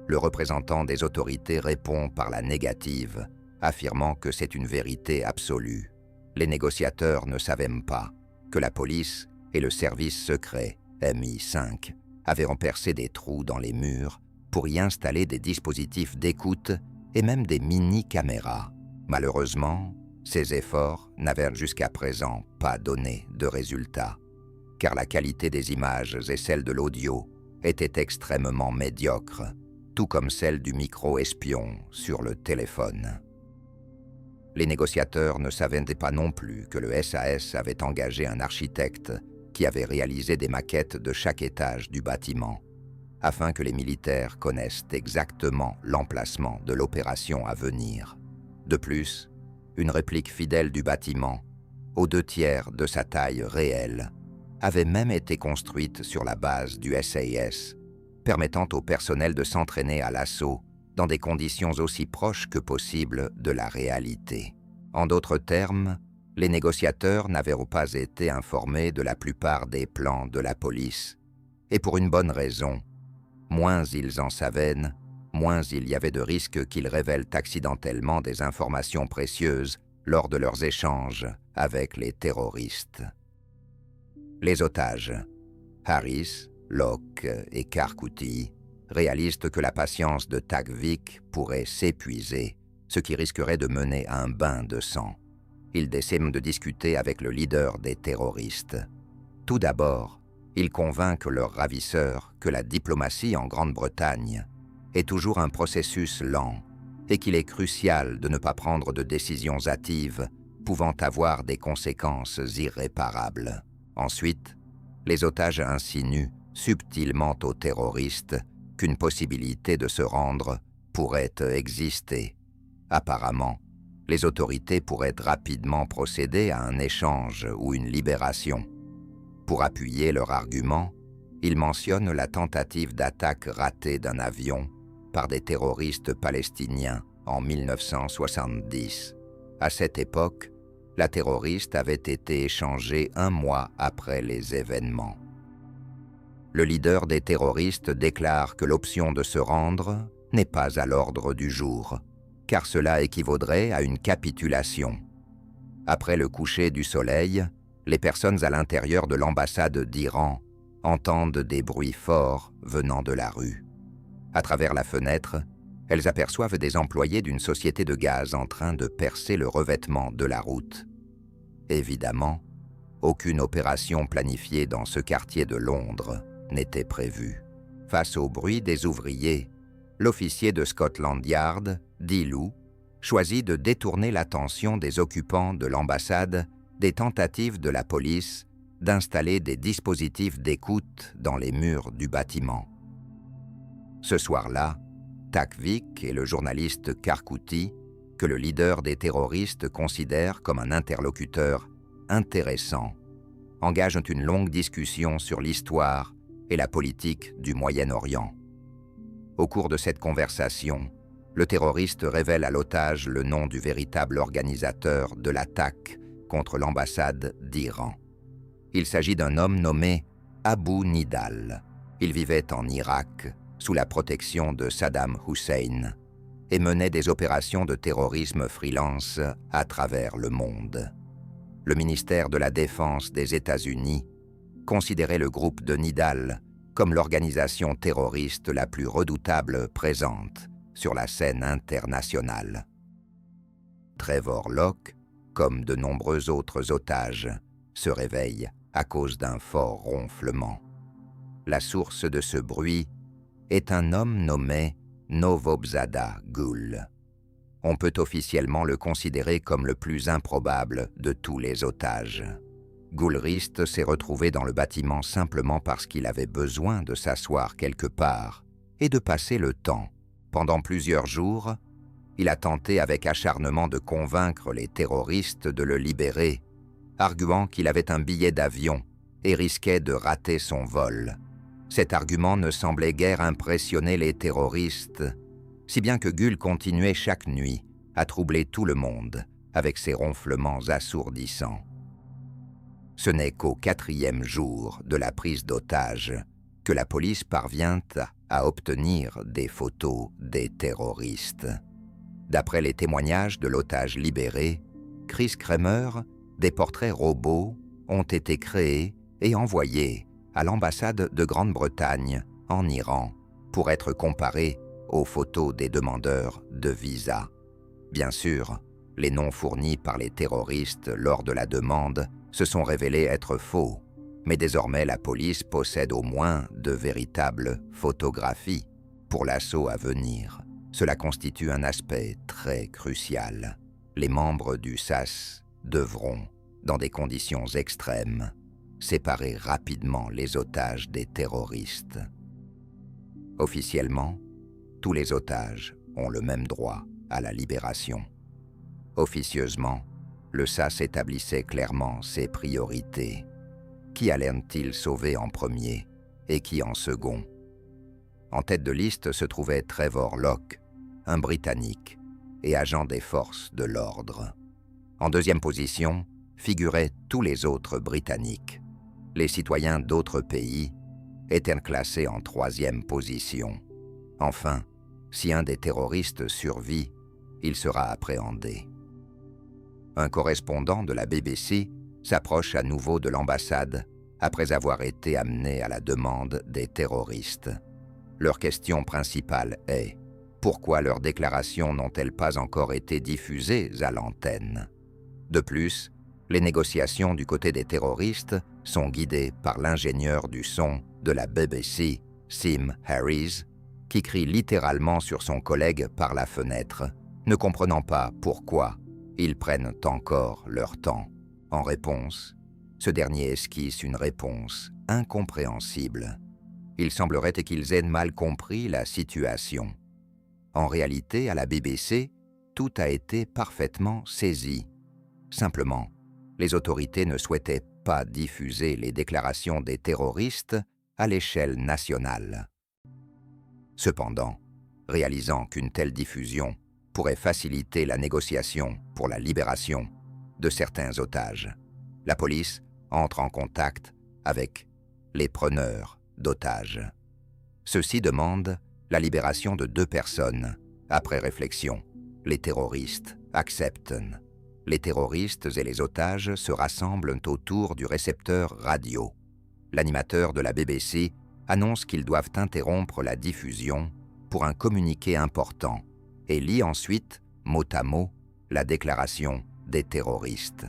Le représentant des autorités répond par la négative, affirmant que c'est une vérité absolue. Les négociateurs ne savaient même pas que la police et le service secret MI5 avaient percé des trous dans les murs pour y installer des dispositifs d'écoute et même des mini-caméras. Malheureusement, ces efforts n'avaient jusqu'à présent pas donné de résultats, car la qualité des images et celle de l'audio étaient extrêmement médiocres, tout comme celle du micro-espion sur le téléphone. Les négociateurs ne savaient pas non plus que le SAS avait engagé un architecte qui avait réalisé des maquettes de chaque étage du bâtiment, afin que les militaires connaissent exactement l'emplacement de l'opération à venir. De plus, une réplique fidèle du bâtiment, aux 2/3 de sa taille réelle, avait même été construite sur la base du SAS, permettant au personnel de s'entraîner à l'assaut dans des conditions aussi proches que possible de la réalité. En d'autres termes, les négociateurs n'avaient pas été informés de la plupart des plans de la police, et pour une bonne raison. Moins ils en savaient, moins il y avait de risques qu'ils révèlent accidentellement des informations précieuses lors de leurs échanges avec les terroristes. Les otages, Harris, Locke et Karkouti, réalisent que la patience de Tagvik pourrait s'épuiser, ce qui risquerait de mener à un bain de sang. Ils décident de discuter avec le leader des terroristes. Tout d'abord, ils convainquent leurs ravisseurs que la diplomatie en Grande-Bretagne est toujours un processus lent et qu'il est crucial de ne pas prendre de décisions hâtives pouvant avoir des conséquences irréparables. Ensuite, les otages insinuent subtilement aux terroristes qu'une possibilité de se rendre pourrait exister. Apparemment, les autorités pourraient rapidement procéder à un échange ou une libération. Pour appuyer leur argument, ils mentionnent la tentative d'attaque ratée d'un avion par des terroristes palestiniens en 1970. À cette époque, la terroriste avait été échangée 1 mois après les événements. Le leader des terroristes déclare que l'option de se rendre n'est pas à l'ordre du jour, car cela équivaudrait à une capitulation. Après le coucher du soleil, les personnes à l'intérieur de l'ambassade d'Iran entendent des bruits forts venant de la rue. À travers la fenêtre, elles aperçoivent des employés d'une société de gaz en train de percer le revêtement de la route. Évidemment, aucune opération planifiée dans ce quartier de Londres n'était prévue. Face au bruit des ouvriers, l'officier de Scotland Yard, Dilou, choisit de détourner l'attention des occupants de l'ambassade des tentatives de la police d'installer des dispositifs d'écoute dans les murs du bâtiment. Ce soir-là, Takvik et le journaliste Karkouti, que le leader des terroristes considère comme un interlocuteur intéressant, engagent une longue discussion sur l'histoire et la politique du Moyen-Orient. Au cours de cette conversation, le terroriste révèle à l'otage le nom du véritable organisateur de l'attaque contre l'ambassade d'Iran. Il s'agit d'un homme nommé Abu Nidal. Il vivait en Irak, sous la protection de Saddam Hussein, et menait des opérations de terrorisme freelance à travers le monde. Le ministère de la Défense des États-Unis considérait le groupe de Nidal comme l'organisation terroriste la plus redoutable présente sur la scène internationale. Trevor Locke, comme de nombreux autres otages, se réveille à cause d'un fort ronflement. La source de ce bruit est un homme nommé Novobzada Gul. On peut officiellement le considérer comme le plus improbable de tous les otages. Gulrist s'est retrouvé dans le bâtiment simplement parce qu'il avait besoin de s'asseoir quelque part et de passer le temps. Pendant plusieurs jours, il a tenté avec acharnement de convaincre les terroristes de le libérer, arguant qu'il avait un billet d'avion et risquait de rater son vol. Cet argument ne semblait guère impressionner les terroristes, si bien que Gul continuait chaque nuit à troubler tout le monde avec ses ronflements assourdissants. Ce n'est qu'au 4e jour de la prise d'otage que la police parvient à obtenir des photos des terroristes. D'après les témoignages de l'otage libéré, Chris Kramer, des portraits robots ont été créés et envoyés à l'ambassade de Grande-Bretagne en Iran pour être comparés aux photos des demandeurs de visa. Bien sûr, les noms fournis par les terroristes lors de la demande se sont révélés être faux, mais désormais la police possède au moins de véritables photographies pour l'assaut à venir. Cela constitue un aspect très crucial. Les membres du SAS devront, dans des conditions extrêmes, séparer rapidement les otages des terroristes. Officiellement, tous les otages ont le même droit à la libération. Officieusement, le SAS établissait clairement ses priorités. Qui allait-il sauver en premier et qui en second? En tête de liste se trouvait Trevor Locke, un Britannique et agent des forces de l'ordre. En deuxième position figuraient tous les autres Britanniques. Les citoyens d'autres pays étaient classés en troisième position. Enfin, si un des terroristes survit, il sera appréhendé. Un correspondant de la BBC s'approche à nouveau de l'ambassade après avoir été amené à la demande des terroristes. Leur question principale est « Pourquoi leurs déclarations n'ont-elles pas encore été diffusées à l'antenne ?» De plus, les négociations du côté des terroristes sont guidées par l'ingénieur du son de la BBC, Sim Harris, qui crie littéralement sur son collègue par la fenêtre, ne comprenant pas pourquoi ils prennent encore leur temps. En réponse, ce dernier esquisse une réponse incompréhensible. Il semblerait qu'ils aient mal compris la situation. En réalité, à la BBC, tout a été parfaitement saisi. Simplement, les autorités ne souhaitaient pas diffuser les déclarations des terroristes à l'échelle nationale. Cependant, réalisant qu'une telle diffusion pourrait faciliter la négociation pour la libération de certains otages, la police entre en contact avec les preneurs d'otages. Ceux-ci demandent la libération de 2 personnes. Après réflexion, les terroristes acceptent. Les terroristes et les otages se rassemblent autour du récepteur radio. L'animateur de la BBC annonce qu'ils doivent interrompre la diffusion pour un communiqué important et lit ensuite, mot à mot, la déclaration des terroristes.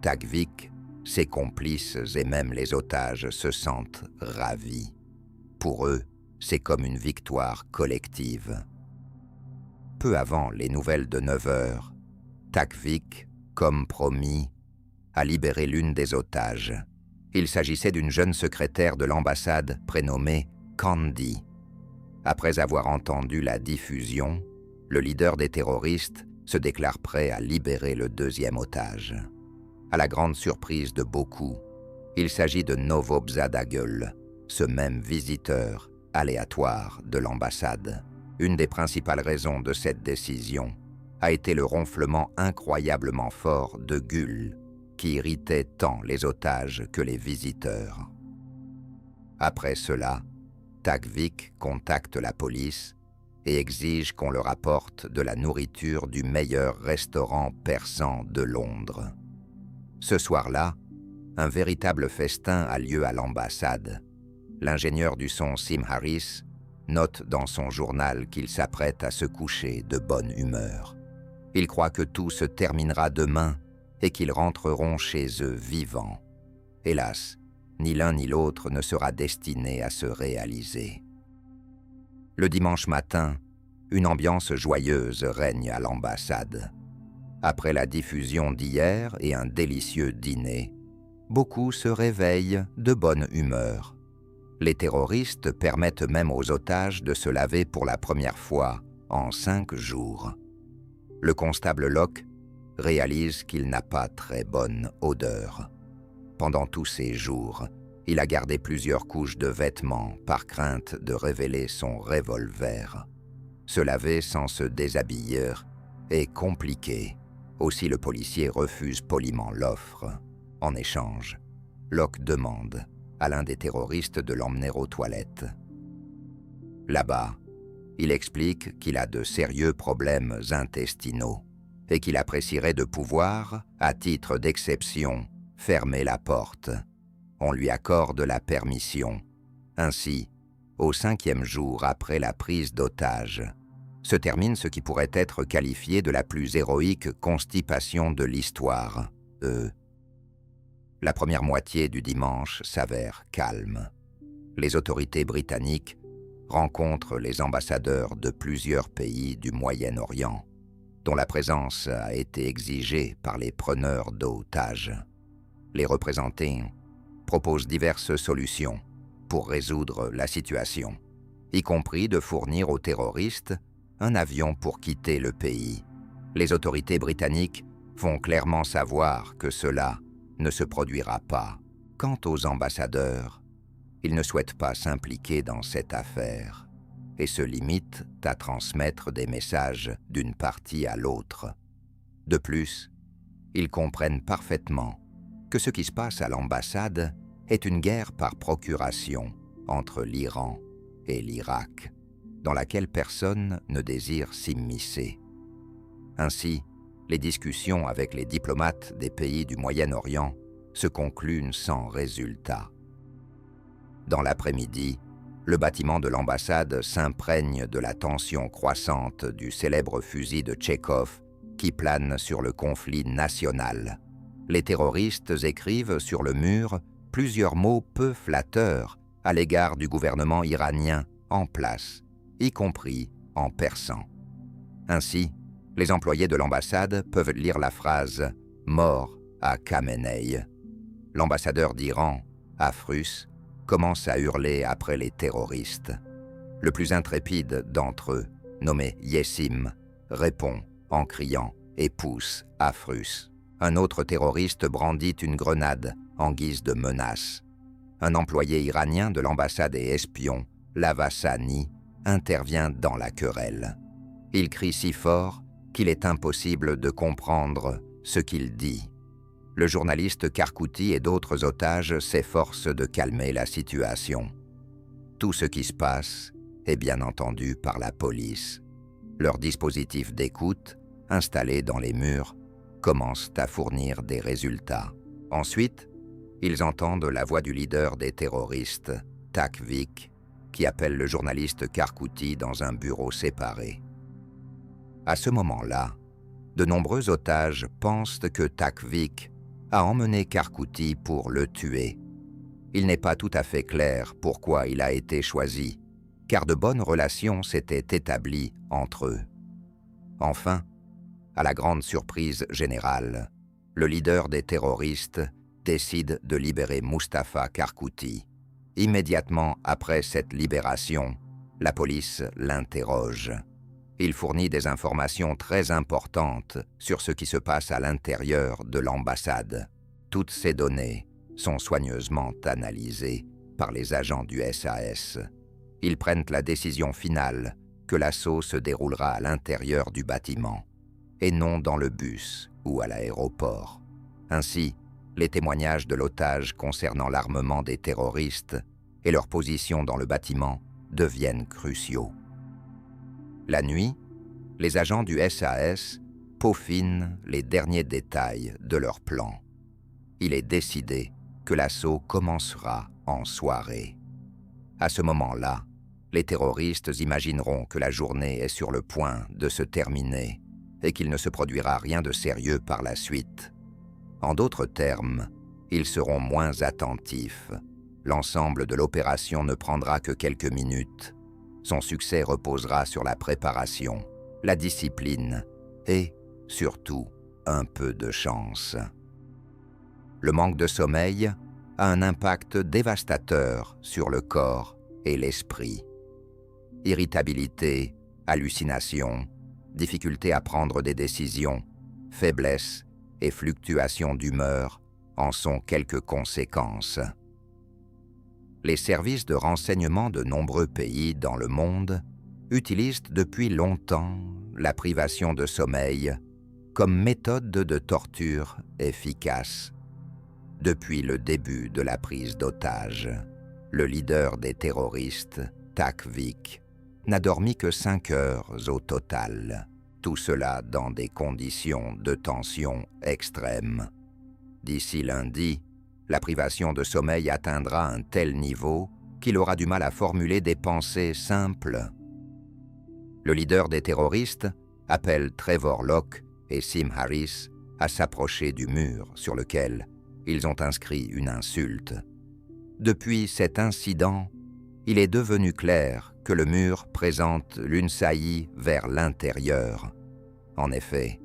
Takvik, ses complices et même les otages se sentent ravis. Pour eux, c'est comme une victoire collective. Peu avant les nouvelles de 9 heures, Takvik, comme promis, a libéré l'une des otages. Il s'agissait d'une jeune secrétaire de l'ambassade prénommée Candy. Après avoir entendu la diffusion, le leader des terroristes se déclare prêt à libérer le deuxième otage. À la grande surprise de beaucoup, il s'agit de Novobzadagül, ce même visiteur aléatoire de l'ambassade. Une des principales raisons de cette décision a été le ronflement incroyablement fort de Gül, qui irritait tant les otages que les visiteurs. Après cela, Takvik contacte la police et exige qu'on leur apporte de la nourriture du meilleur restaurant persan de Londres. Ce soir-là, un véritable festin a lieu à l'ambassade. L'ingénieur du son Sim Harris note dans son journal qu'il s'apprête à se coucher de bonne humeur. Il croit que tout se terminera demain et qu'ils rentreront chez eux vivants. Hélas, ni l'un ni l'autre ne sera destiné à se réaliser. Le dimanche matin, une ambiance joyeuse règne à l'ambassade. Après la diffusion d'hier et un délicieux dîner, beaucoup se réveillent de bonne humeur. Les terroristes permettent même aux otages de se laver pour la première fois en 5 jours. Le constable Locke réalise qu'il n'a pas très bonne odeur. Pendant tous ces jours, il a gardé plusieurs couches de vêtements par crainte de révéler son revolver. Se laver sans se déshabiller est compliqué. Aussi le policier refuse poliment l'offre. En échange, Locke demande à l'un des terroristes de l'emmener aux toilettes. Là-bas, il explique qu'il a de sérieux problèmes intestinaux et qu'il apprécierait de pouvoir, à titre d'exception, fermer la porte. On lui accorde la permission. Ainsi, au 5e jour après la prise d'otage, se termine ce qui pourrait être qualifié de la plus héroïque constipation de l'histoire. La première moitié du dimanche s'avère calme. Les autorités britanniques rencontrent les ambassadeurs de plusieurs pays du Moyen-Orient, dont la présence a été exigée par les preneurs d'otages. Les représentants proposent diverses solutions pour résoudre la situation, y compris de fournir aux terroristes un avion pour quitter le pays. Les autorités britanniques font clairement savoir que cela ne se produira pas. Quant aux ambassadeurs, ils ne souhaitent pas s'impliquer dans cette affaire et se limitent à transmettre des messages d'une partie à l'autre. De plus, ils comprennent parfaitement que ce qui se passe à l'ambassade est une guerre par procuration entre l'Iran et l'Irak, dans laquelle personne ne désire s'immiscer. Ainsi, les discussions avec les diplomates des pays du Moyen-Orient se concluent sans résultat. Dans l'après-midi, le bâtiment de l'ambassade s'imprègne de la tension croissante du célèbre fusil de Tchekhov qui plane sur le conflit national. Les terroristes écrivent sur le mur plusieurs mots peu flatteurs à l'égard du gouvernement iranien en place, y compris en persan. Ainsi, les employés de l'ambassade peuvent lire la phrase « Mort à Khamenei ». L'ambassadeur d'Iran, Afrus, commence à hurler après les terroristes. Le plus intrépide d'entre eux, nommé Yessim, répond en criant et pousse Afrus. Un autre terroriste brandit une grenade en guise de menace. Un employé iranien de l'ambassade et espion, Lavassani, intervient dans la querelle. Il crie si fort qu'il est impossible de comprendre ce qu'il dit. Le journaliste Karkouti et d'autres otages s'efforcent de calmer la situation. Tout ce qui se passe est bien entendu par la police. Leur dispositif d'écoute, installé dans les murs, commence à fournir des résultats. Ensuite, ils entendent la voix du leader des terroristes, Takvik, qui appelle le journaliste Karkouti dans un bureau séparé. À ce moment-là, de nombreux otages pensent que Takvik a emmené Karkouti pour le tuer. Il n'est pas tout à fait clair pourquoi il a été choisi, car de bonnes relations s'étaient établies entre eux. Enfin, à la grande surprise générale, le leader des terroristes décide de libérer Mustapha Karkouti. Immédiatement après cette libération, la police l'interroge. Il fournit des informations très importantes sur ce qui se passe à l'intérieur de l'ambassade. Toutes ces données sont soigneusement analysées par les agents du SAS. Ils prennent la décision finale que l'assaut se déroulera à l'intérieur du bâtiment, et non dans le bus ou à l'aéroport. Ainsi, les témoignages de l'otage concernant l'armement des terroristes et leur position dans le bâtiment deviennent cruciaux. La nuit, les agents du SAS peaufinent les derniers détails de leur plan. Il est décidé que l'assaut commencera en soirée. À ce moment-là, les terroristes imagineront que la journée est sur le point de se terminer et qu'il ne se produira rien de sérieux par la suite. En d'autres termes, ils seront moins attentifs. L'ensemble de l'opération ne prendra que quelques minutes. Son succès reposera sur la préparation, la discipline et, surtout, un peu de chance. Le manque de sommeil a un impact dévastateur sur le corps et l'esprit. Irritabilité, hallucinations, difficulté à prendre des décisions, faiblesse et fluctuations d'humeur en sont quelques conséquences. Les services de renseignement de nombreux pays dans le monde utilisent depuis longtemps la privation de sommeil comme méthode de torture efficace. Depuis le début de la prise d'otages, le leader des terroristes, Takvik, n'a dormi que 5 heures au total, tout cela dans des conditions de tension extrême. D'ici lundi, la privation de sommeil atteindra un tel niveau qu'il aura du mal à formuler des pensées simples. Le leader des terroristes appelle Trevor Locke et Sim Harris à s'approcher du mur sur lequel ils ont inscrit une insulte. Depuis cet incident, il est devenu clair que le mur présente l'une saillie vers l'intérieur. En effet,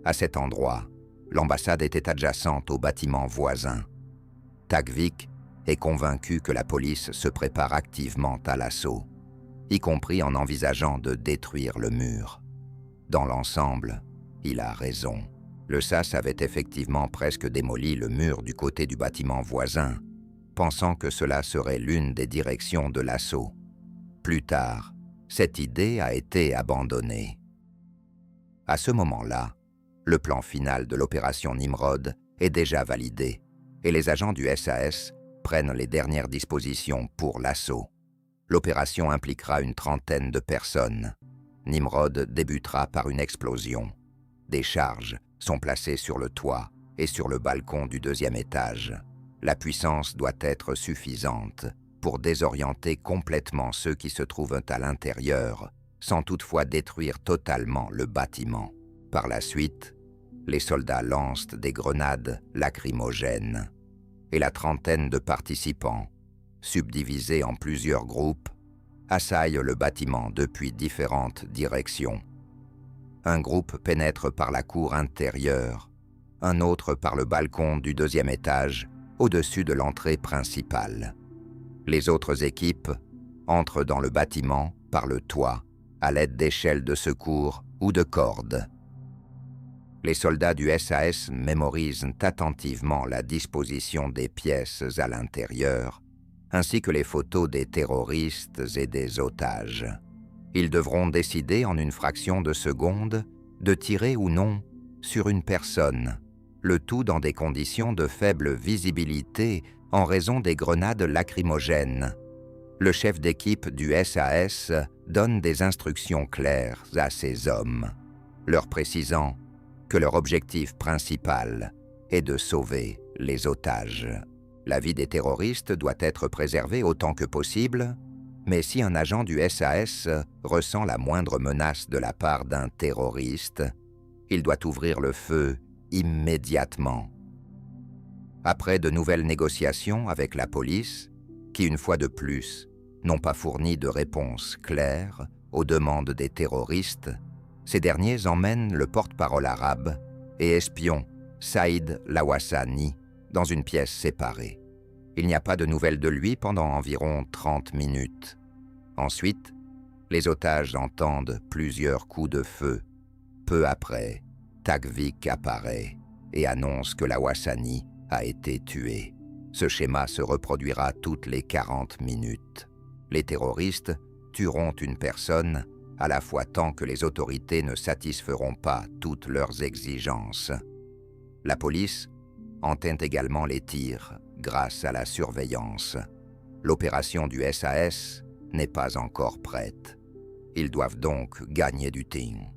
à cet endroit, l'ambassade était adjacente au bâtiment voisin. Takvik est convaincu que la police se prépare activement à l'assaut, y compris en envisageant de détruire le mur. Dans l'ensemble, il a raison. Le SAS avait effectivement presque démoli le mur du côté du bâtiment voisin, pensant que cela serait l'une des directions de l'assaut. Plus tard, cette idée a été abandonnée. À ce moment-là, le plan final de l'opération Nimrod est déjà validé et les agents du SAS prennent les dernières dispositions pour l'assaut. L'opération impliquera une trentaine de personnes. Nimrod débutera par une explosion. Des charges sont placées sur le toit et sur le balcon du 2e étage. La puissance doit être suffisante pour désorienter complètement ceux qui se trouvent à l'intérieur, sans toutefois détruire totalement le bâtiment. Par la suite, les soldats lancent des grenades lacrymogènes et la trentaine de participants, subdivisés en plusieurs groupes, assaillent le bâtiment depuis différentes directions. Un groupe pénètre par la cour intérieure, un autre par le balcon du 2e étage, au-dessus de l'entrée principale. Les autres équipes entrent dans le bâtiment par le toit, à l'aide d'échelles de secours ou de cordes. Les soldats du SAS mémorisent attentivement la disposition des pièces à l'intérieur, ainsi que les photos des terroristes et des otages. Ils devront décider en une fraction de seconde de tirer ou non sur une personne, le tout dans des conditions de faible visibilité en raison des grenades lacrymogènes. Le chef d'équipe du SAS donne des instructions claires à ses hommes, leur précisant que leur objectif principal est de sauver les otages. La vie des terroristes doit être préservée autant que possible, mais si un agent du SAS ressent la moindre menace de la part d'un terroriste, il doit ouvrir le feu immédiatement. Après de nouvelles négociations avec la police, qui une fois de plus n'ont pas fourni de réponse claire aux demandes des terroristes, ces derniers emmènent le porte-parole arabe et espion Saïd Lawassani dans une pièce séparée. Il n'y a pas de nouvelles de lui pendant environ 30 minutes. Ensuite, les otages entendent plusieurs coups de feu. Peu après, Tagvik apparaît et annonce que Lawassani a été tué. Ce schéma se reproduira toutes les 40 minutes. Les terroristes tueront une personne à la fois tant que les autorités ne satisferont pas toutes leurs exigences. La police entend également les tirs grâce à la surveillance. L'opération du SAS n'est pas encore prête. Ils doivent donc gagner du temps,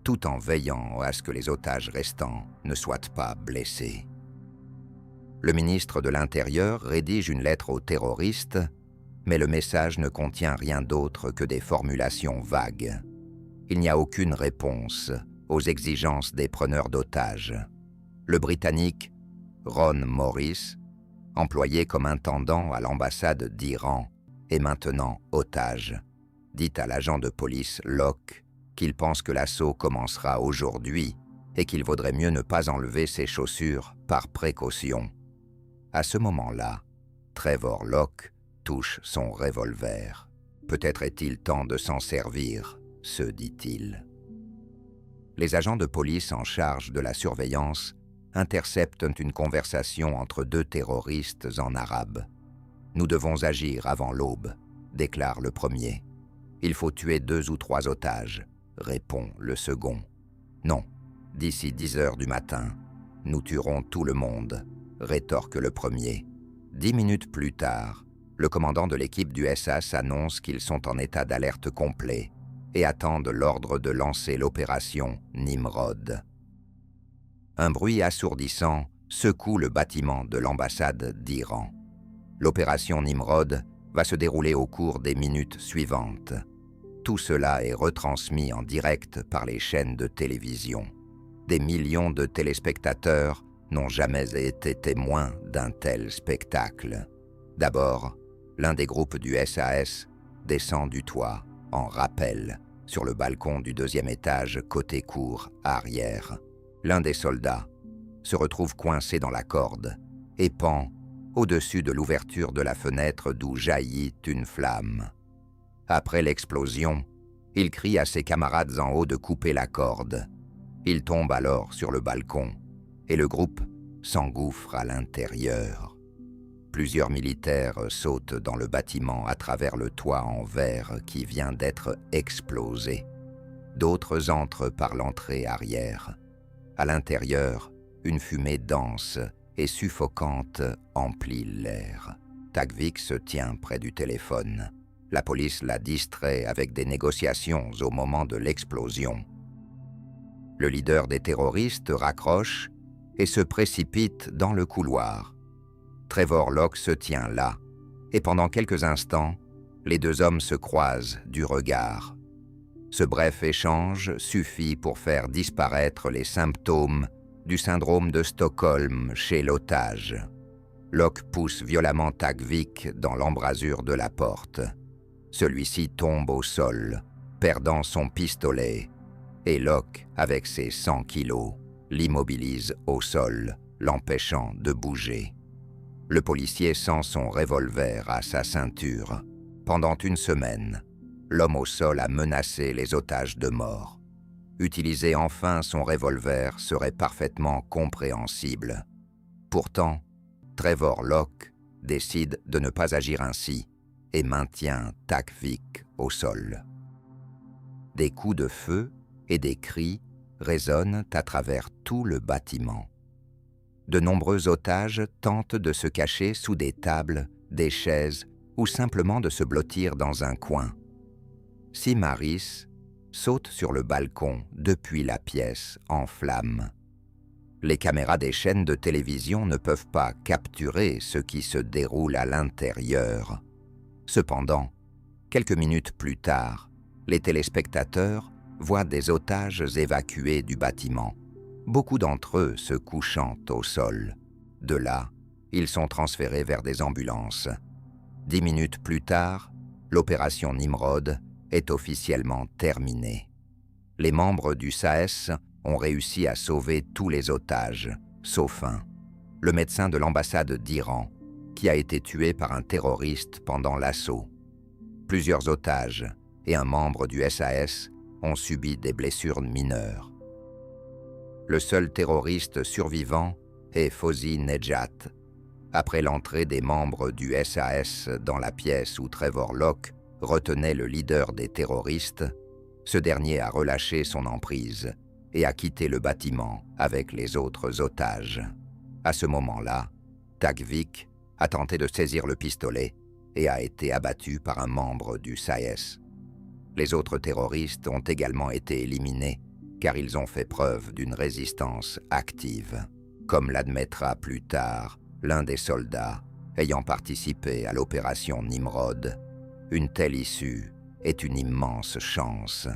tout en veillant à ce que les otages restants ne soient pas blessés. Le ministre de l'Intérieur rédige une lettre aux terroristes, mais le message ne contient rien d'autre que des formulations vagues. Il n'y a aucune réponse aux exigences des preneurs d'otages. Le Britannique Ron Morris, employé comme intendant à l'ambassade d'Iran, est maintenant otage. Dit à l'agent de police Locke qu'il pense que l'assaut commencera aujourd'hui et qu'il vaudrait mieux ne pas enlever ses chaussures par précaution. À ce moment-là, Trevor Locke touche son revolver. Peut-être est-il temps de s'en servir, se dit-il. Les agents de police en charge de la surveillance interceptent une conversation entre deux terroristes en arabe. « Nous devons agir avant l'aube », déclare le premier. « Il faut tuer 2 ou 3 otages », répond le second. « Non, d'ici 10 heures du matin, nous tuerons tout le monde », rétorque le premier. 10 minutes plus tard, le commandant de l'équipe du SAS annonce qu'ils sont en état d'alerte complet et attendent l'ordre de lancer l'opération Nimrod. Un bruit assourdissant secoue le bâtiment de l'ambassade d'Iran. L'opération Nimrod va se dérouler au cours des minutes suivantes. Tout cela est retransmis en direct par les chaînes de télévision. Des millions de téléspectateurs n'ont jamais été témoins d'un tel spectacle. D'abord, l'un des groupes du SAS descend du toit en rappel sur le balcon du 2e étage côté cour arrière. L'un des soldats se retrouve coincé dans la corde et pend au-dessus de l'ouverture de la fenêtre d'où jaillit une flamme. Après l'explosion, il crie à ses camarades en haut de couper la corde. Il tombe alors sur le balcon et le groupe s'engouffre à l'intérieur. Plusieurs militaires sautent dans le bâtiment à travers le toit en verre qui vient d'être explosé. D'autres entrent par l'entrée arrière. À l'intérieur, une fumée dense et suffocante emplit l'air. Tagvik se tient près du téléphone. La police l'a distrait avec des négociations au moment de l'explosion. Le leader des terroristes raccroche et se précipite dans le couloir. Trevor Locke se tient là, et pendant quelques instants, les deux hommes se croisent du regard. Ce bref échange suffit pour faire disparaître les symptômes du syndrome de Stockholm chez l'otage. Locke pousse violemment Tagvik dans l'embrasure de la porte. Celui-ci tombe au sol, perdant son pistolet, et Locke, avec ses 100 kilos, l'immobilise au sol, l'empêchant de bouger. Le policier sent son revolver à sa ceinture. Pendant une semaine, l'homme au sol a menacé les otages de mort. Utiliser enfin son revolver serait parfaitement compréhensible. Pourtant, Trevor Locke décide de ne pas agir ainsi et maintient Tagvik au sol. Des coups de feu et des cris résonnent à travers tout le bâtiment. De nombreux otages tentent de se cacher sous des tables, des chaises ou simplement de se blottir dans un coin. Simaris saute sur le balcon depuis la pièce en flammes. Les caméras des chaînes de télévision ne peuvent pas capturer ce qui se déroule à l'intérieur. Cependant, quelques minutes plus tard, les téléspectateurs voient des otages évacués du bâtiment, beaucoup d'entre eux se couchant au sol. De là, ils sont transférés vers des ambulances. 10 minutes plus tard, l'opération Nimrod est officiellement terminée. Les membres du SAS ont réussi à sauver tous les otages, sauf un, le médecin de l'ambassade d'Iran, qui a été tué par un terroriste pendant l'assaut. Plusieurs otages et un membre du SAS ont subi des blessures mineures. Le seul terroriste survivant est Fauzi Nejat. Après l'entrée des membres du SAS dans la pièce où Trevor Locke retenait le leader des terroristes, ce dernier a relâché son emprise et a quitté le bâtiment avec les autres otages. À ce moment-là, Tagvik a tenté de saisir le pistolet et a été abattu par un membre du SAS. Les autres terroristes ont également été éliminés car ils ont fait preuve d'une résistance active, comme l'admettra plus tard l'un des soldats ayant participé à l'opération Nimrod. Une telle issue est une immense chance.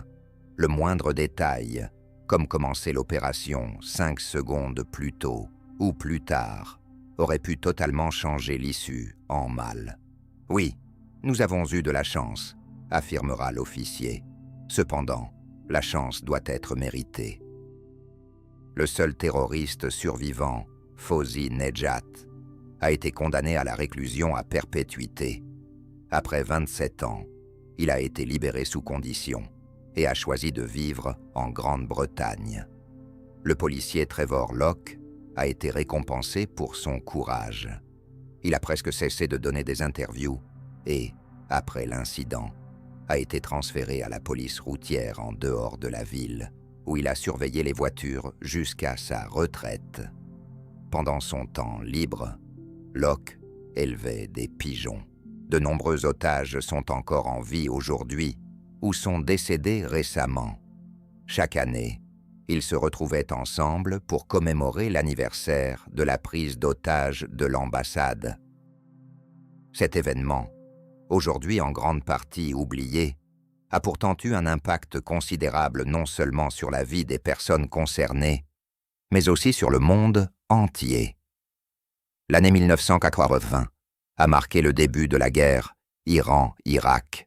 Le moindre détail, comme commencer l'opération 5 secondes plus tôt ou plus tard, aurait pu totalement changer l'issue en mal. Oui, nous avons eu de la chance, affirmera l'officier. Cependant, la chance doit être méritée. Le seul terroriste survivant, Fauzi Nejat, a été condamné à la réclusion à perpétuité. Après 27 ans, il a été libéré sous condition et a choisi de vivre en Grande-Bretagne. Le policier Trevor Locke a été récompensé pour son courage. Il a presque cessé de donner des interviews et, après l'incident, a été transféré à la police routière en dehors de la ville, où il a surveillé les voitures jusqu'à sa retraite. Pendant son temps libre, Locke élevait des pigeons. De nombreux otages sont encore en vie aujourd'hui ou sont décédés récemment. Chaque année, ils se retrouvaient ensemble pour commémorer l'anniversaire de la prise d'otages de l'ambassade. Cet événement, aujourd'hui en grande partie oublié, a pourtant eu un impact considérable non seulement sur la vie des personnes concernées, mais aussi sur le monde entier. L'année 1980 a marqué le début de la guerre Iran-Irak,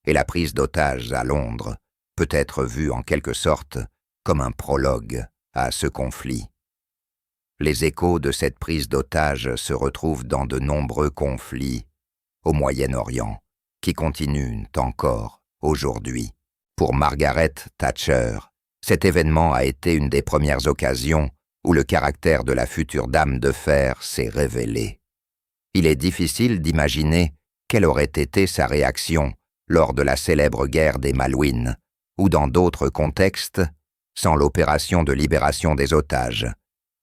et la prise d'otages à Londres peut être vue en quelque sorte comme un prologue à ce conflit. Les échos de cette prise d'otages se retrouvent dans de nombreux conflits au Moyen-Orient, qui continuent encore aujourd'hui. Pour Margaret Thatcher, cet événement a été une des premières occasions où le caractère de la future dame de fer s'est révélé. Il est difficile d'imaginer quelle aurait été sa réaction lors de la célèbre guerre des Malouines, ou dans d'autres contextes, sans l'opération de libération des otages,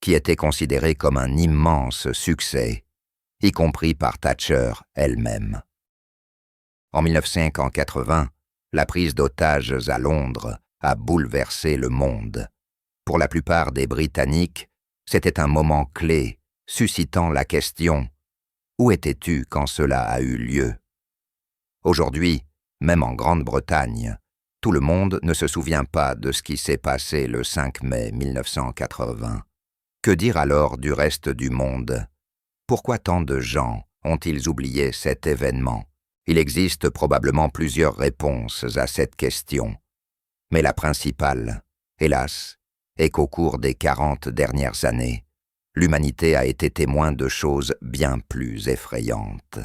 qui était considérée comme un immense succès, y compris par Thatcher elle-même. En 1980, la prise d'otages à Londres a bouleversé le monde. Pour la plupart des Britanniques, c'était un moment clé, suscitant la question « Où étais-tu quand cela a eu lieu ?» Aujourd'hui, même en Grande-Bretagne, tout le monde ne se souvient pas de ce qui s'est passé le 5 mai 1980. Que dire alors du reste du monde? Pourquoi tant de gens ont-ils oublié cet événement? Il existe probablement plusieurs réponses à cette question. Mais la principale, hélas, est qu'au cours des 40 dernières années, l'humanité a été témoin de choses bien plus effrayantes.